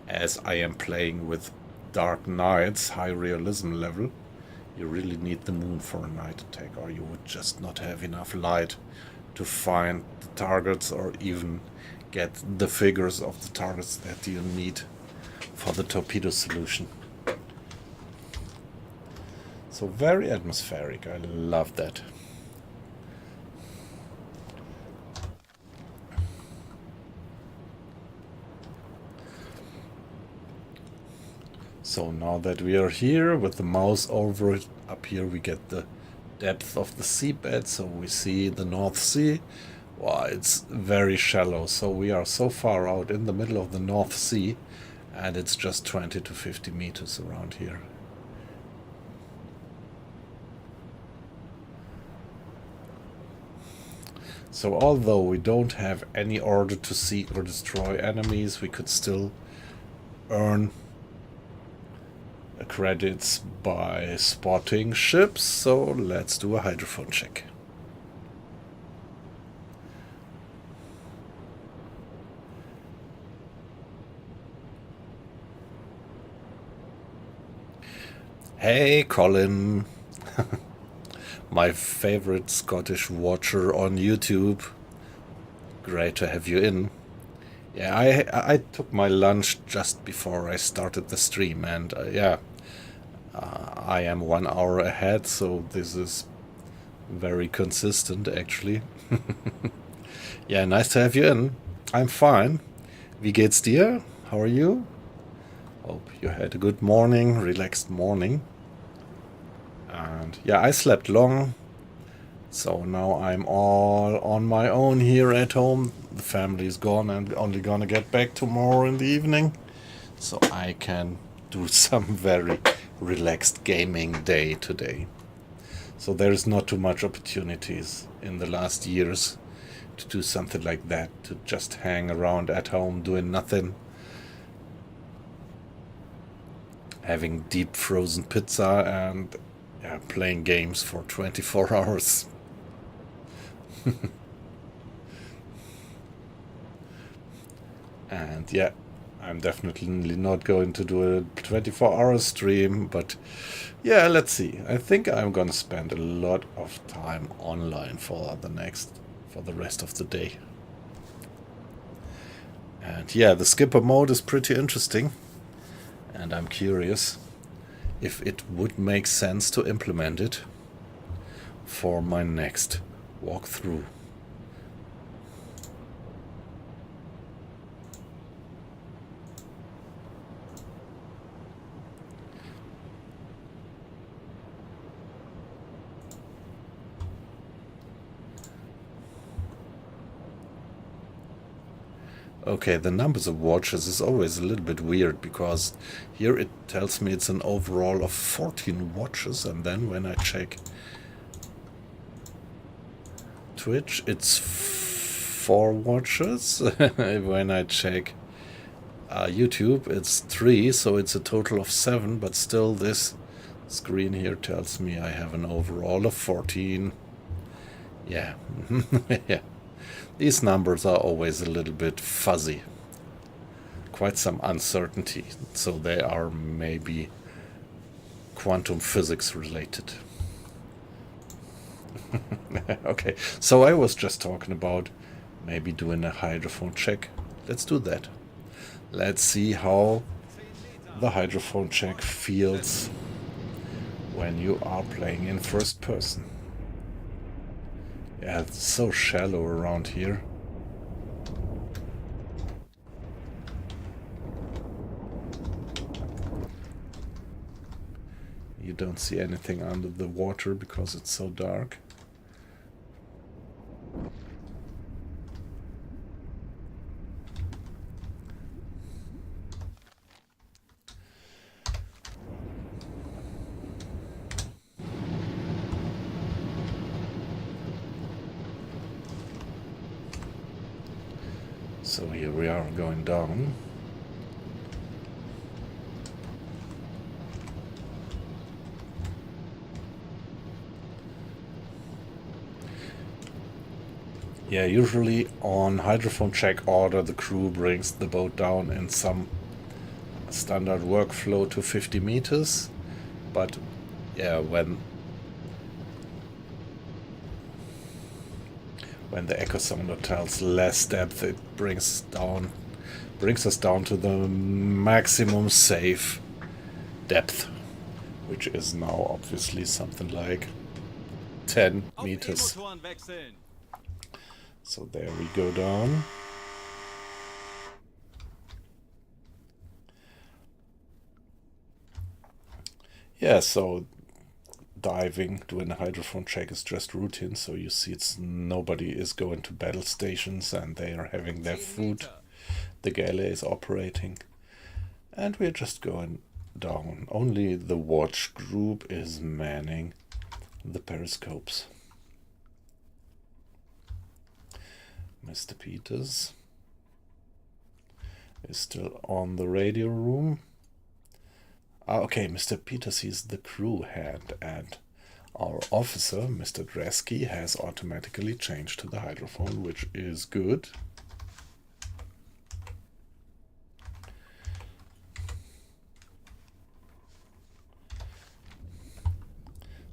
as I am playing with Dark Nights, high realism level, you really need the moon for a night attack, or you would just not have enough light to find the targets or even get the figures of the targets that you need for the torpedo solution. So very atmospheric. I love that. So now that we are here with the mouse over it, up here we get the depth of the seabed, so we see the North Sea. Wow, it's very shallow, so we are so far out in the middle of the North Sea, and it's just 20 to 50 meters around here. So although we don't have any order to seek or destroy enemies, we could still earn credits by spotting ships. So let's do a hydrophone check. Hey Colin, my favorite Scottish watcher on YouTube. Great to have you in. Yeah, I took my lunch just before I started the stream, and I am 1 hour ahead, so this is very consistent actually. Yeah, nice to have you in. I'm fine. Wie geht's dir? How are you? Hope you had a good morning, relaxed morning. And yeah, I slept long, so now I'm all on my own here at home. The family is gone and only gonna get back tomorrow in the evening, so I can do some very relaxed gaming day today. So there is not too much opportunities in the last years to do something like that, to just hang around at home doing nothing, having deep frozen pizza and playing games for 24 hours. And yeah, I'm definitely not going to do a 24-hour stream, but yeah, let's see. I think I'm gonna spend a lot of time online for the rest of the day. And yeah, the skipper mode is pretty interesting, and I'm curious if it would make sense to implement it for my next walkthrough. Okay, the numbers of watches is always a little bit weird, because here it tells me it's an overall of 14 watches, and then when I check Twitch it's 4 watches. When I check YouTube it's 3, so it's a total of 7, but still this screen here tells me I have an overall of 14. Yeah. Yeah. These numbers are always a little bit fuzzy. Quite some uncertainty. So they are maybe quantum physics related. Okay, so I was just talking about maybe doing a hydrophone check. Let's do that. Let's see how the hydrophone check feels when you are playing in first person. Yeah, it's so shallow around here. You don't see anything under the water because it's so dark. So here we are going down. Yeah, usually on hydrophone check order the crew brings the boat down in some standard workflow to 50 meters, but yeah, when the echo sounder tells less depth, it brings down brings us down to the maximum safe depth, which is now obviously something like 10 Auf meters. E-Motoren wechseln. So there we go down. Yeah, so diving, doing a hydrophone check is just routine. So you see nobody is going to battle stations and they are having their 10 food. Meter. The galley is operating. And we're just going down. Only the watch group is manning the periscopes. Mr. Peters is still on the radio room. Okay, Mr. Peters, he's the crew head, and our officer, Mr. Dresky, has automatically changed to the hydrophone, which is good.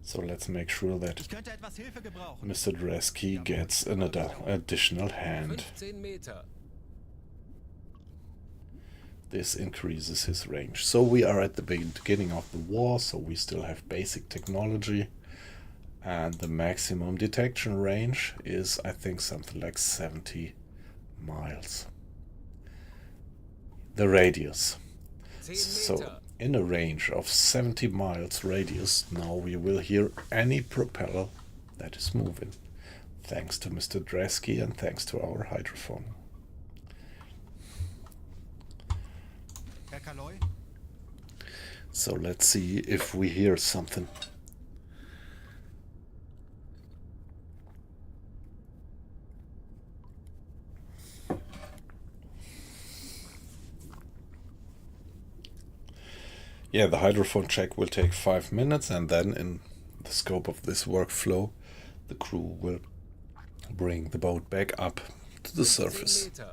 So let's make sure that Mr. Dresky gets an additional hand. 15 Meter. This increases his range. So we are at the beginning of the war, so we still have basic technology. And the maximum detection range is, I think, something like 70 miles. The radius. 10 So Meter. in a range of 70 miles radius, now we will hear any propeller that is moving. Thanks to Mr. Dresky and thanks to our hydrophone. So let's see if we hear something. Yeah, the hydrophone check will take 5 minutes, and then in the scope of this workflow, the crew will bring the boat back up to the 15 surface. Meter.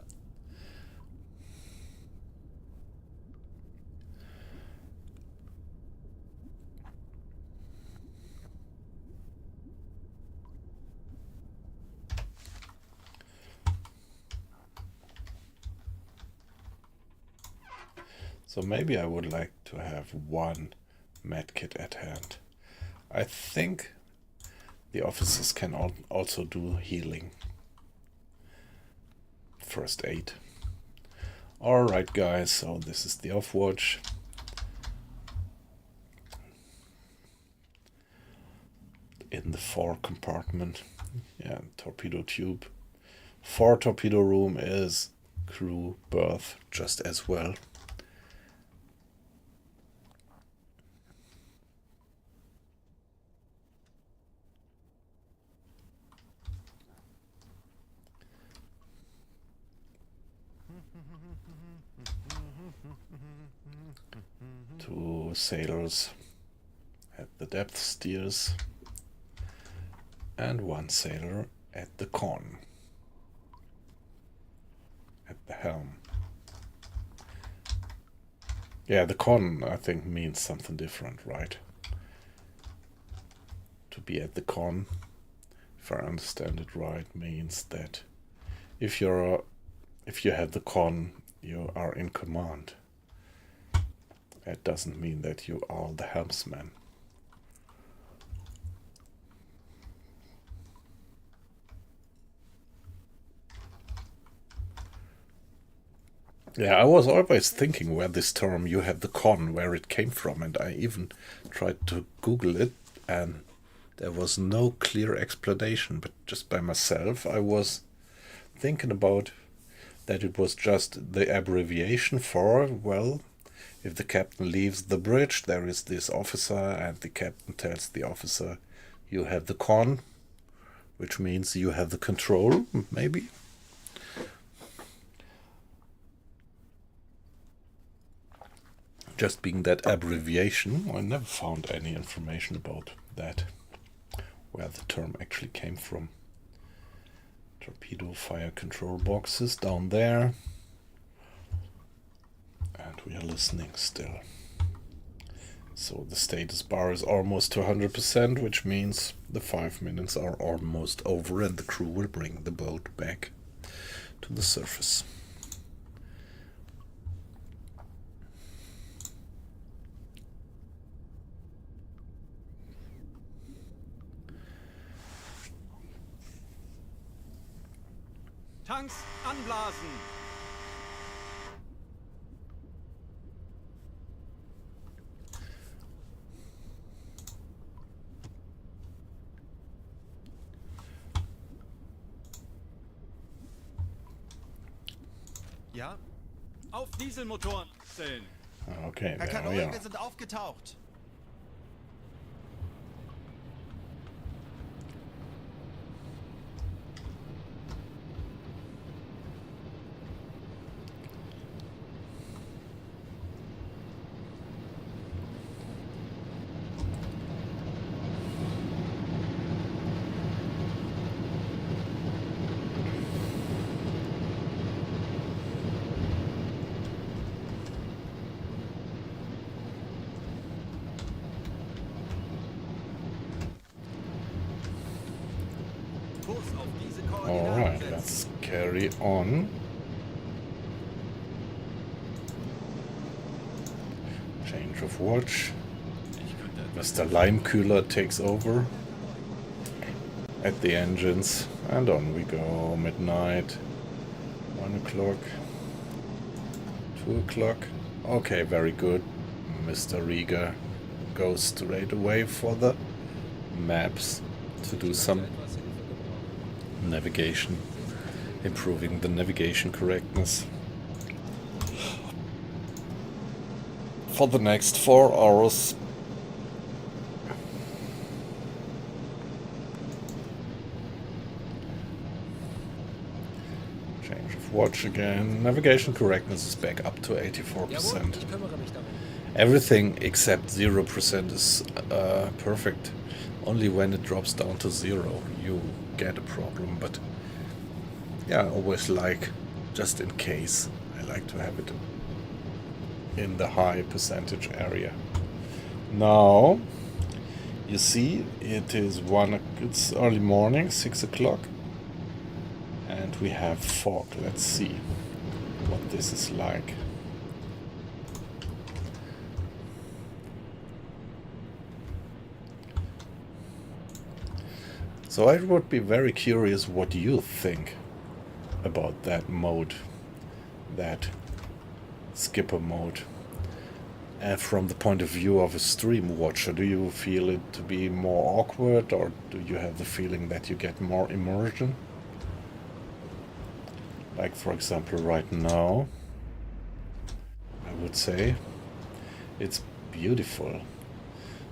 So maybe I would like to have one medkit at hand. I think the officers can also do healing. First aid. Alright guys, so this is the off watch. In the fore compartment. Yeah, torpedo tube. Fore torpedo room is crew berth just as well. Two sailors at the depth steers and one sailor at the con, at the helm. Yeah, the con I think means something different, right? To be at the con, if I understand it right, means that if you have the con, you are in command. It doesn't mean that you are the helmsman. Yeah, I was always thinking where this term "you have the con," where it came from, and I even tried to Google it, and there was no clear explanation. But just by myself, I was thinking about that it was just the abbreviation for, well, if the captain leaves the bridge, there is this officer, and the captain tells the officer, you have the con, which means you have the control, maybe. Just being that abbreviation, I never found any information about that, where the term actually came from. Torpedo fire control boxes down there. And we are listening still. So the status bar is almost to 100%, which means the 5 minutes are almost over and the crew will bring the boat back to the surface. Tanks anblasen. Ja? Auf Dieselmotoren stellen. Okay, Herr there we Kanoi, are. wir sind aufgetaucht. Kurs auf diese Koordinaten Alright, setzen. let's carry on. Change of watch. Mr. Limekühler takes over at the engines, and on we go. Midnight, 1 o'clock, 2 o'clock. Okay, very good. Mr. Rieger goes straight away for the maps to do some navigation, improving the navigation correctness for the next 4 hours. Change of watch again. Navigation correctness is back up to 84%. Everything except 0% is perfect. Only when it drops down to 0 you get a problem, but yeah, I always like, just in case, I like to have it in the high percentage area. Now you see it's early morning, 6 o'clock, and we have fog. Let's see what this is like. So I would be very curious what you think about that mode, that skipper mode. And from the point of view of a stream watcher, do you feel it to be more awkward, or do you have the feeling that you get more immersion? Like, for example, right now, I would say it's beautiful.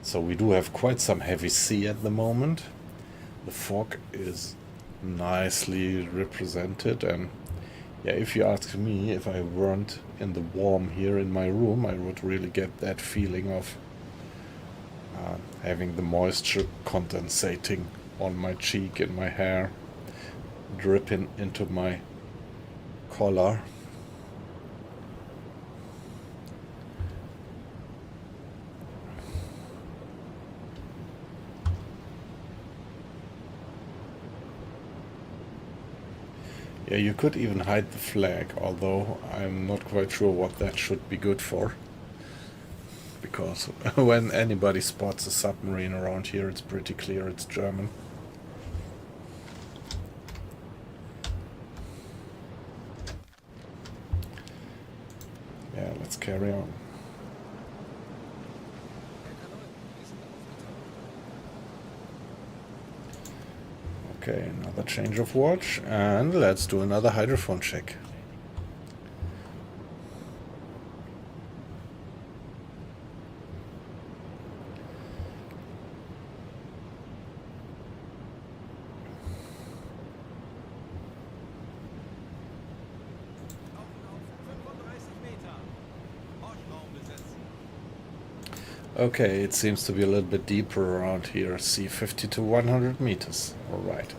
So we do have quite some heavy sea at the moment. The fog is nicely represented, and yeah, if you ask me, if I weren't in the warm here in my room, I would really get that feeling of having the moisture condensating on my cheek and my hair, dripping into my collar. Yeah, you could even hide the flag, although I'm not quite sure what that should be good for. Because when anybody spots a submarine around here, it's pretty clear it's German. Yeah, let's carry on. Okay, another change of watch, and let's do another hydrophone check. Okay, it seems to be a little bit deeper around here. See, 50 to 100 meters. Alright.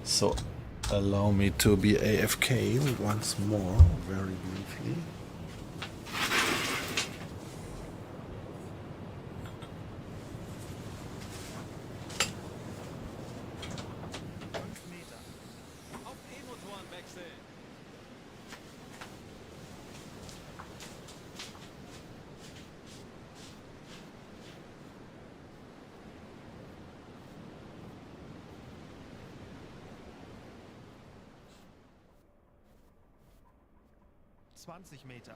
So, allow me to be AFK once more, very briefly. Auf E-Motoren wechseln. 20 Meter.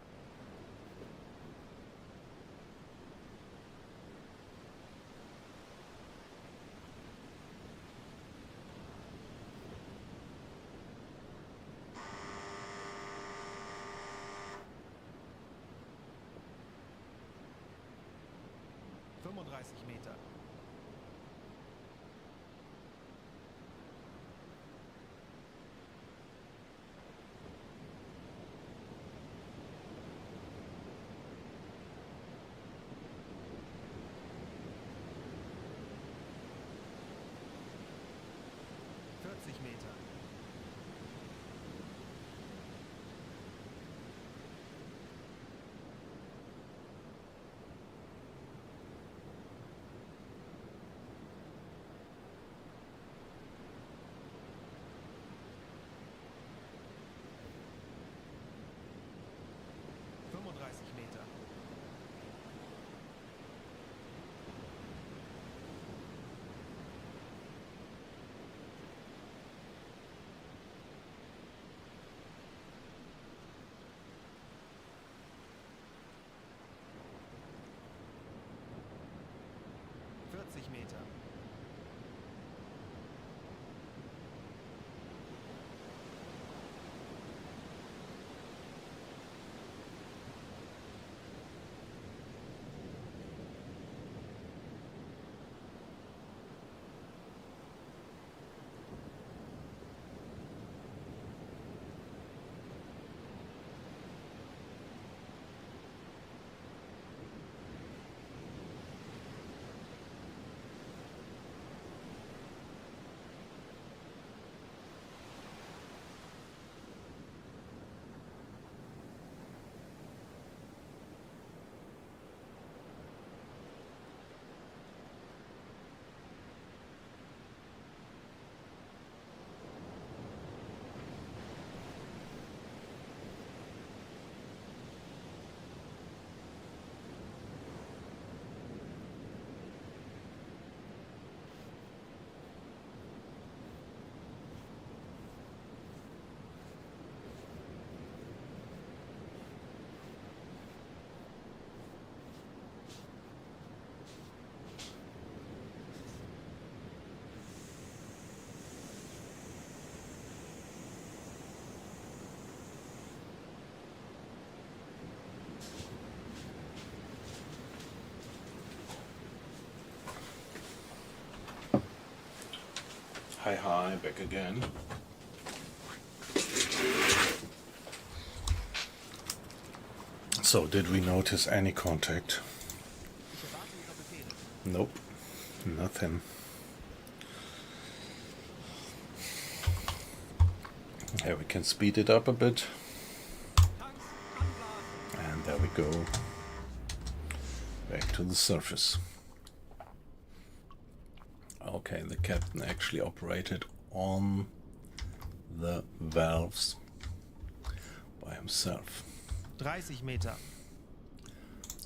Meter. Meter. Meter. Meter. Hi, back again. So, did we notice any contact? Nope, nothing. Here we can speed it up a bit. And there we go. Back to the surface. Okay, the captain actually operated on the valves by himself. 30 Meter.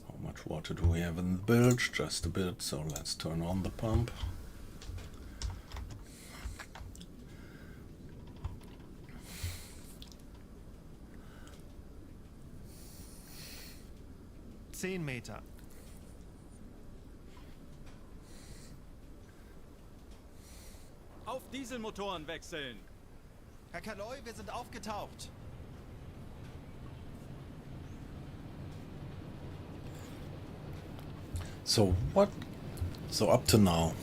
How much water do we have in the bilge? Just a bit, so let's turn on the pump. Meter. Auf Dieselmotoren wechseln. Herr Kaloy, wir sind aufgetaucht. So what? So up to now.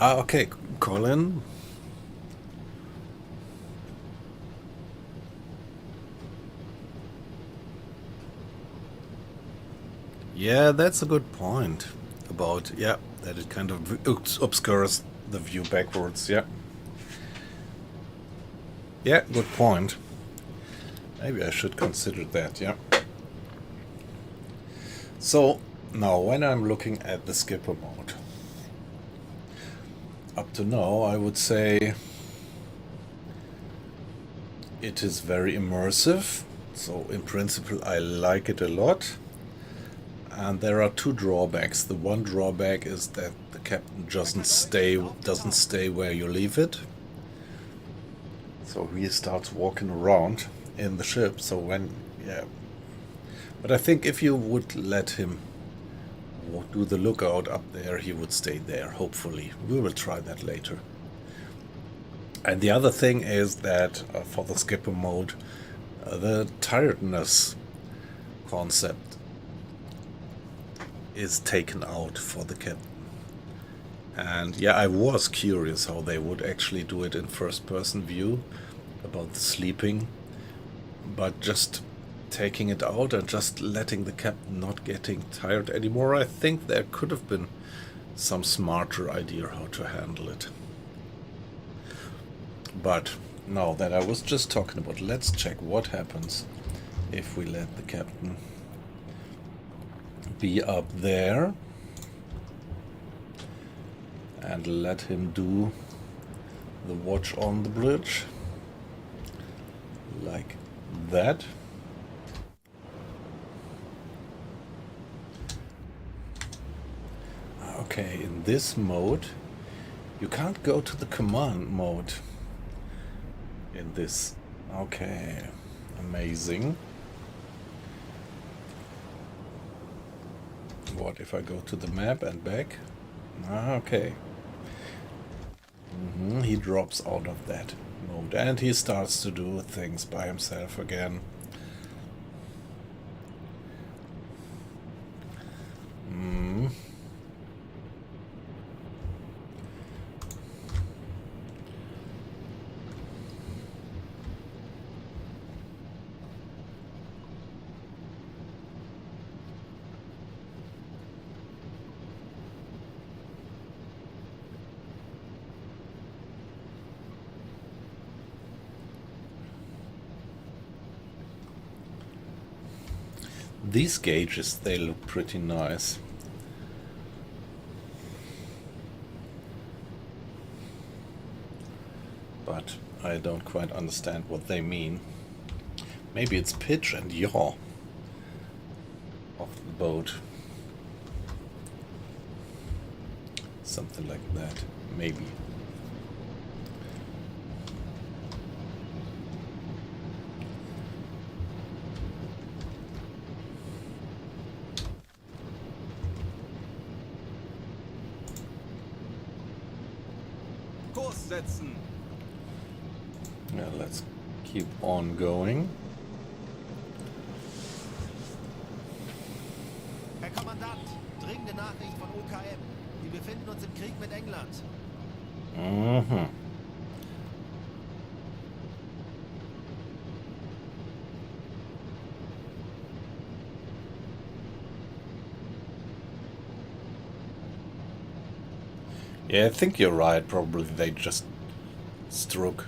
Okay, Colin. Yeah, that's a good point about, yeah, that it kind of obscures the view backwards, yeah. Yeah, good point. Maybe I should consider that, yeah. So, now when I'm looking at the skipper mode, up to now I would say it is very immersive, so in principle I like it a lot. And there are two drawbacks. The one drawback is that the captain doesn't stay where you leave it. So he starts walking around in the ship. So when, yeah. But I think if you would let him do the lookout up there, he would stay there, hopefully. We will try that later. And the other thing is that for the skipper mode, the tiredness concept is taken out for the captain. And yeah, I was curious how they would actually do it in first-person view about the sleeping, but just taking it out and just letting the captain not getting tired anymore, I think there could have been some smarter idea how to handle it. But now that I was just talking about, let's check what happens if we let the captain be up there and let him do the watch on the bridge like that. Okay, in this mode you can't go to the command mode in this. Okay, amazing. What if I go to the map and back? Okay. He drops out of that mode and he starts to do things by himself again. These gauges, they look pretty nice. But I don't quite understand what they mean. Maybe it's pitch and yaw of the boat. Something like that, maybe. Kurs setzen. Yeah, let's keep on going. Herr Kommandant, dringende Nachricht von OKM. Wir befinden uns im Krieg mit England. Yeah, I think you're right. Probably they just struck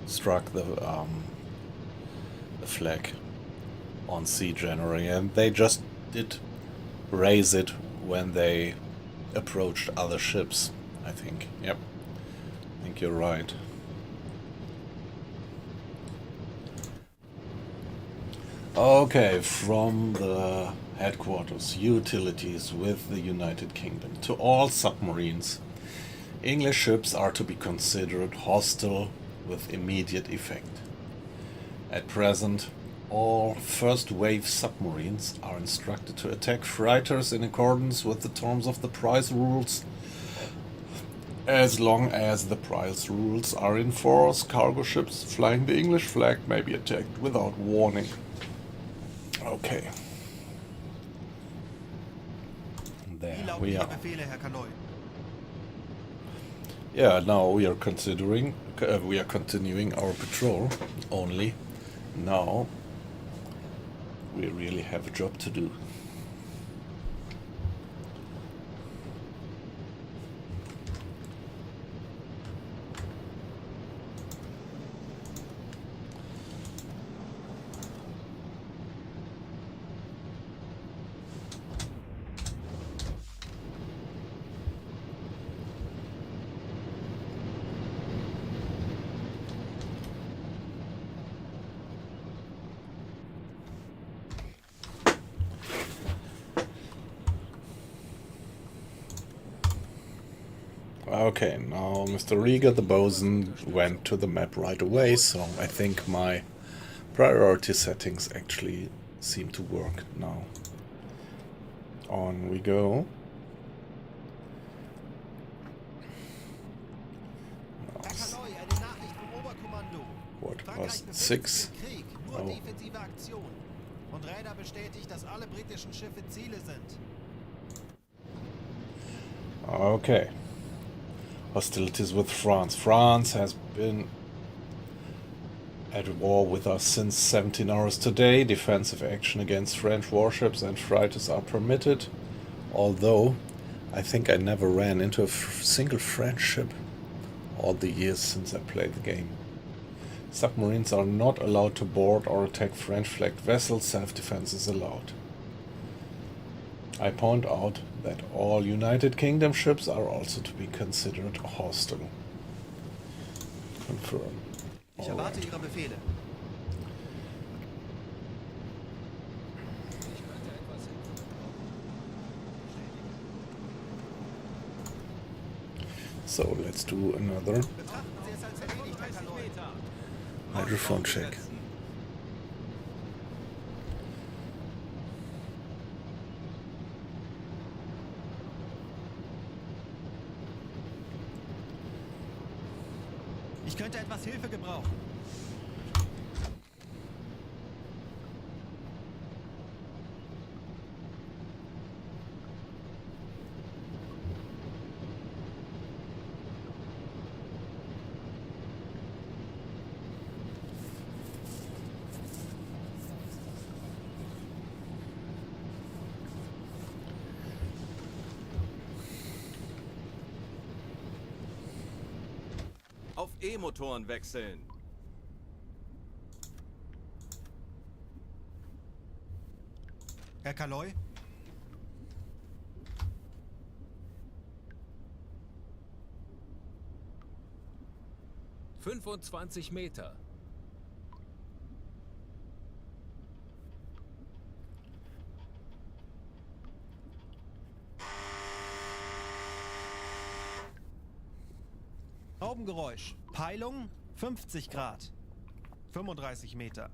the flag on Sea January, and they just did raise it when they approached other ships. I think. Yep. I think you're right. Okay, from the headquarters, utilities with the United Kingdom. To all submarines, English ships are to be considered hostile with immediate effect. At present, all first-wave submarines are instructed to attack freighters in accordance with the terms of the price rules. As long as the price rules are in force, cargo ships flying the English flag may be attacked without warning. Okay. There Wie lauten we Ihre are. Befehle, Herr Kanoy? Yeah, now we are continuing our patrol only. Now we really have a job to do. Okay, now Mr. Rieger, the bosun, went to the map right away, so I think my priority settings actually seem to work now. On we go. Herr Kaloy, eine Nachricht vom Oberkommando. What Frankreich was befindet 6? sich im Krieg, nur Oh. defensive Aktion. Und Räder bestätigt, dass alle britischen Schiffe Ziele sind. Okay. Hostilities with France. France has been at war with us since 17 hours today. Defensive action against French warships and freighters are permitted. Although, I think I never ran into a single French ship all the years since I played the game. Submarines are not allowed to board or attack French-flagged vessels. Self-defense is allowed. I point out that all United Kingdom ships are also to be considered hostile. Confirm. Ich erwarte Ihre Befehle. So let's do another Betrachten Sie es als erledigt, Herr Kaloy. hydrophone check. Ich könnte etwas Hilfe gebrauchen. Auf E-Motoren wechseln. Herr Kaloy? Meter. Schraubengeräusch. Peilung 50 Grad. 35 Meter.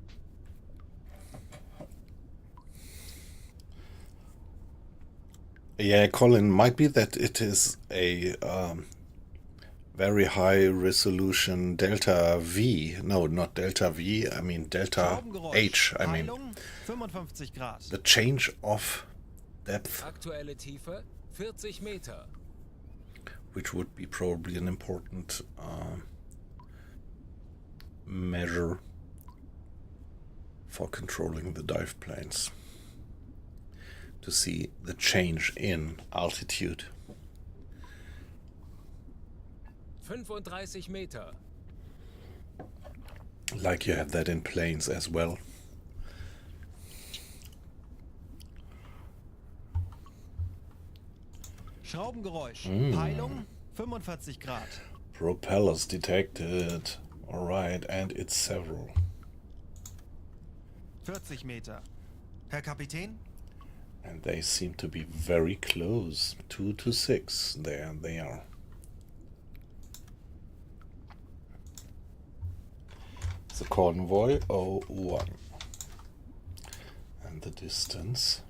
Yeah, Colin, might be that it is a very high resolution Delta V. No, not Delta V. I mean Delta H. I mean Peilung 55 Grad. the change of depth, Aktuelle Tiefe 40 Meter. which would be probably an important measure for controlling the dive planes, to see the change in altitude. 35 Meter. Like you have that in planes as well. Schraubengeräusch. Peilung 45 Grad. Propellers detected. Alright, and it's several. 40 Meter. Herr Kapitän? And they seem to be very close. 2 to 6. There they are. The convoy 01. And the distance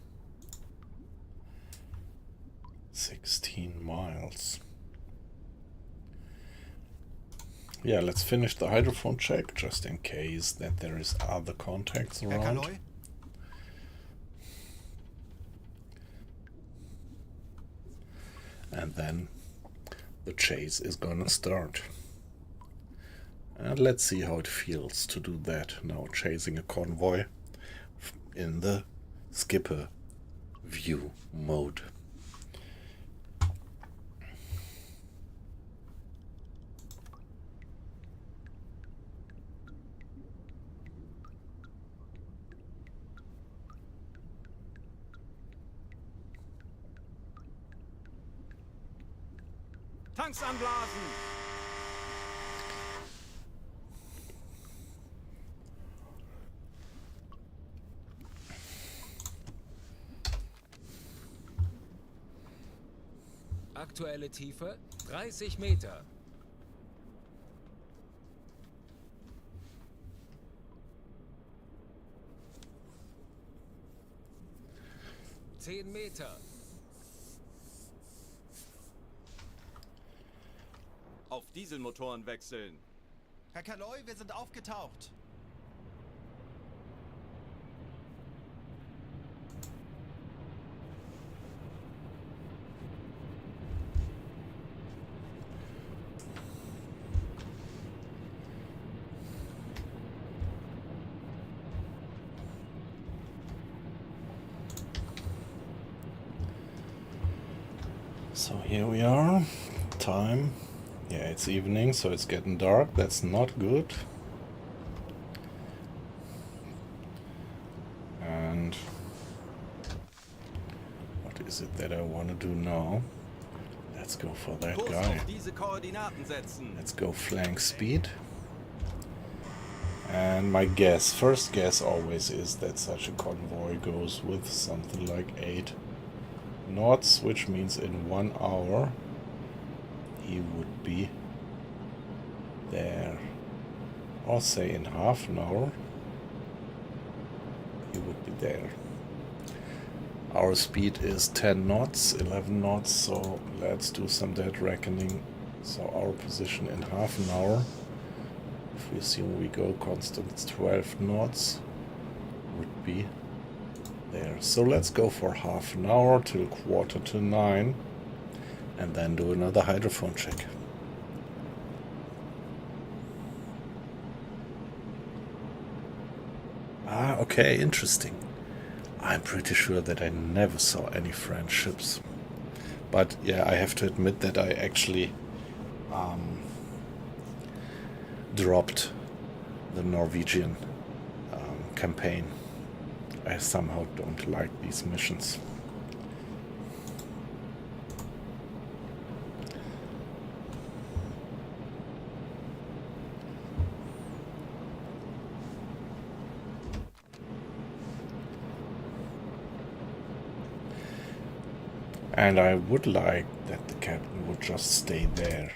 16 miles. Yeah, let's finish the hydrophone check just in case that there is other contacts Herr around. Kaloy? And then the chase is gonna start. And let's see how it feels to do that now, chasing a convoy in the skipper view mode. Tanks anblasen! Aktuelle Tiefe 30 Meter. Zehn Meter. Auf Dieselmotoren wechseln. Herr Kaloi, wir sind aufgetaucht. So here we are. Time. Yeah, it's evening, so it's getting dark. That's not good. And what is it that I want to do now? Let's go for that Kurs guy. auf diese Koordinaten setzen. Let's go flank speed. And my first guess always is that such a convoy goes with something like 8 knots, which means in 1 hour he would be there. Or say in half an hour he would be there. Our speed is 10 knots, 11 knots, so let's do some dead reckoning. So our position in half an hour, if we assume we go constant 12 knots, would be there. So let's go for half an hour till 8:45 and then do another hydrophone check. Ah, okay, interesting. I'm pretty sure that I never saw any French ships. But yeah, I have to admit that I actually dropped the Norwegian campaign. I somehow don't like these missions. And I would like that the captain would just stay there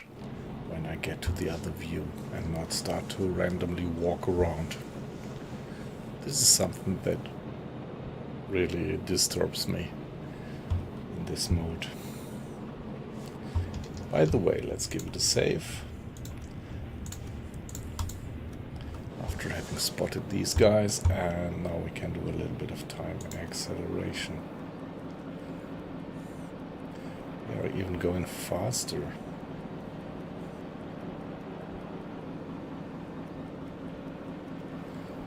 when I get to the other view and not start to randomly walk around. This is something that really disturbs me in this mode. By the way, let's give it a save. After having spotted these guys, and now we can do a little bit of time acceleration. We are even going faster.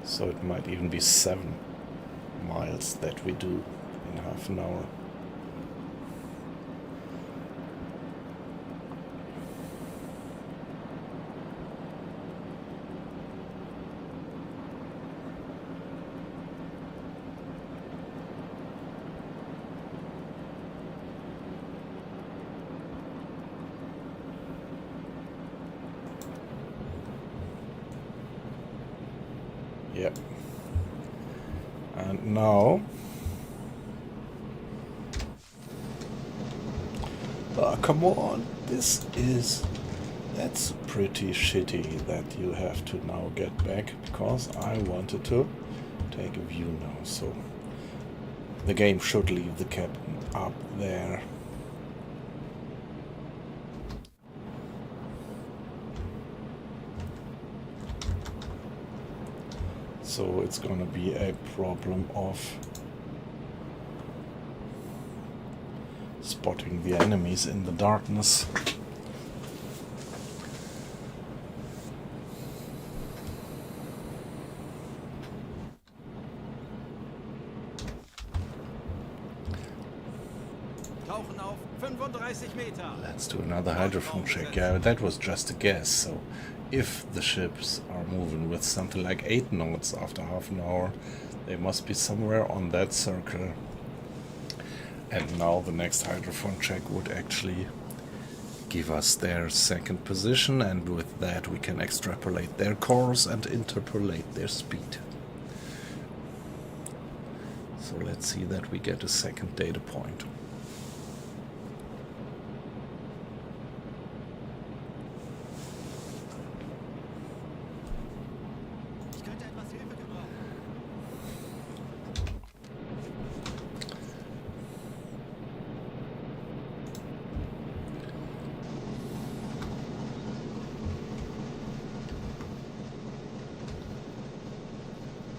So it might even be 7 miles that we do in half an hour. Yep. And now, come on, that's pretty shitty that you have to now get back, because I wanted to take a view now, so the game should leave the captain up there. So it's gonna be a problem of spotting the enemies in the darkness. Tauchen auf 35 Meter. Let's do another hydrophone check. Yeah, that was just a guess. So if the ships are moving with something like 8 knots after half an hour, they must be somewhere on that circle. And now the next hydrophone check would actually give us their second position, and with that we can extrapolate their course and interpolate their speed. So let's see that we get a second data point.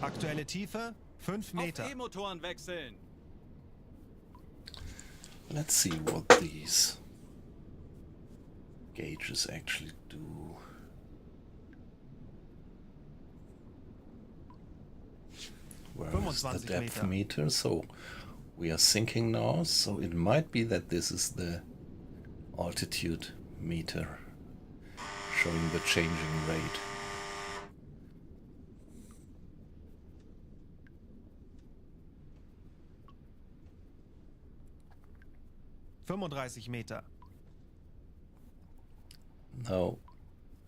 Aktuelle Tiefe 5 Auf Meter. E-Motoren wechseln. Let's see what these gauges actually do. Where is the 25 depth Meter. meter? So we are sinking now, so it might be that this is the altitude meter showing the changing rate. Meter. No,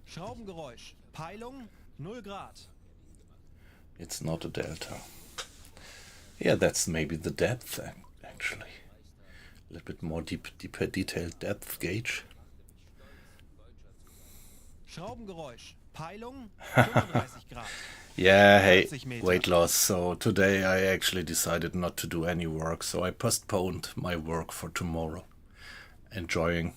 Schraubengeräusch. Peilung 0 Grad. it's not a delta. Yeah, that's maybe the depth actually. A little bit more deeper detailed depth gauge. Schraubengeräusch. Peilung 35 Grad. Yeah, hey, 40 Meter. weight loss. So today I actually decided not to do any work, so I postponed my work for tomorrow. Enjoying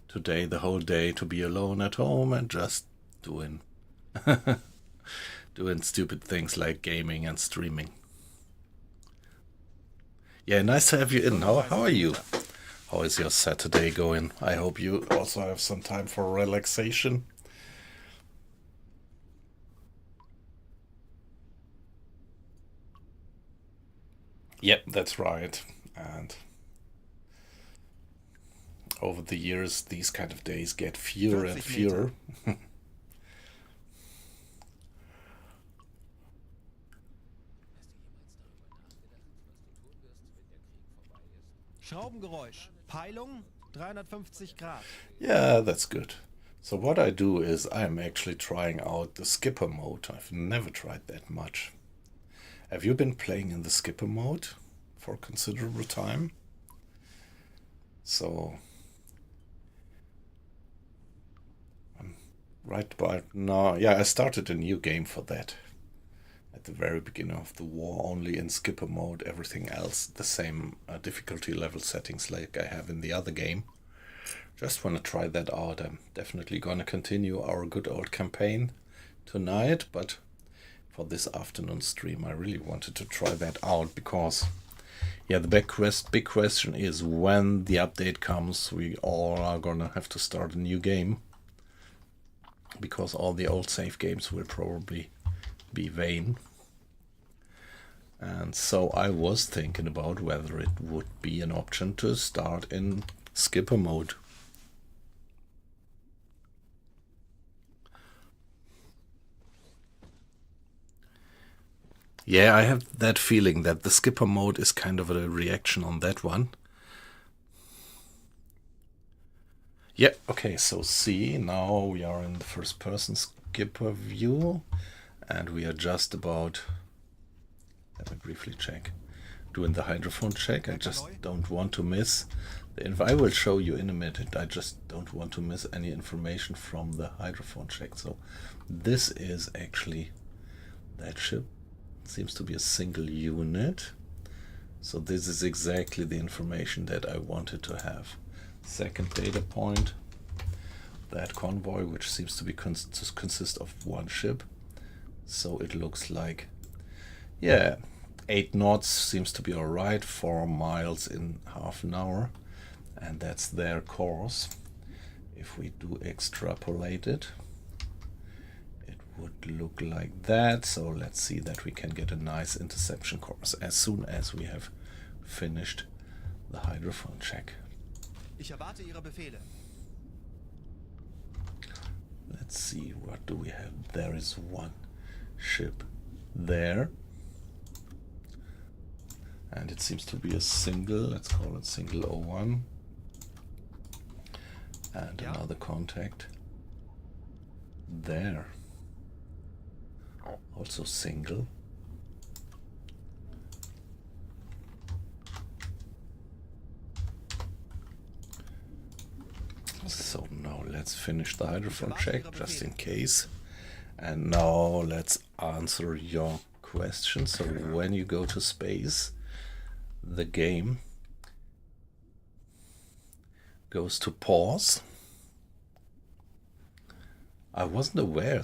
today the whole day to be alone at home and just doing doing stupid things like gaming and streaming. Yeah, nice to have you in. How are you? How is your Saturday going? I hope you also have some time for relaxation. Yep, that's right. And over the years, these kind of days get fewer and 40 fewer. Schraubengeräusch. Peilung 350 Grad. Yeah, that's good. So what I do is I'm actually trying out the skipper mode. I've never tried that much. Have you been playing in the skipper mode for considerable time? So right about now, yeah, I started a new game for that at the very beginning of the war, only in skipper mode, everything else the same difficulty level settings like I have in the other game. Just want to try that out. I'm definitely gonna continue our good old campaign tonight, but for this afternoon stream I really wanted to try that out because yeah, the big question is when the update comes we all are gonna have to start a new game, because all the old save games will probably be vain. And so I was thinking about whether it would be an option to start in skipper mode. Yeah, I have that feeling that the skipper mode is kind of a reaction on that one. Yeah, okay, so see, now we are in the first person skipper view and we are just about, let me briefly check, doing the hydrophone check. I just don't want to miss the I will show you in a minute. I just don't want to miss any information from the hydrophone check. So this is actually that ship. Seems to be a single unit. So this is exactly the information that I wanted to have. Second data point, that convoy, which seems to be consist of one ship. So it looks like, yeah, 8 knots seems to be alright, 4 miles in half an hour, and that's their course. If we do extrapolate it, it would look like that. So let's see that we can get a nice interception course as soon as we have finished the hydrophone check. Ich erwarte Ihre Befehle. Let's see, what do we have? There is one ship there. And it seems to be a single, let's call it single 01. And another contact there. Also single. So now let's finish the hydrophone check just in case. And now let's answer your question. So when you go to space, the game goes to pause. I wasn't aware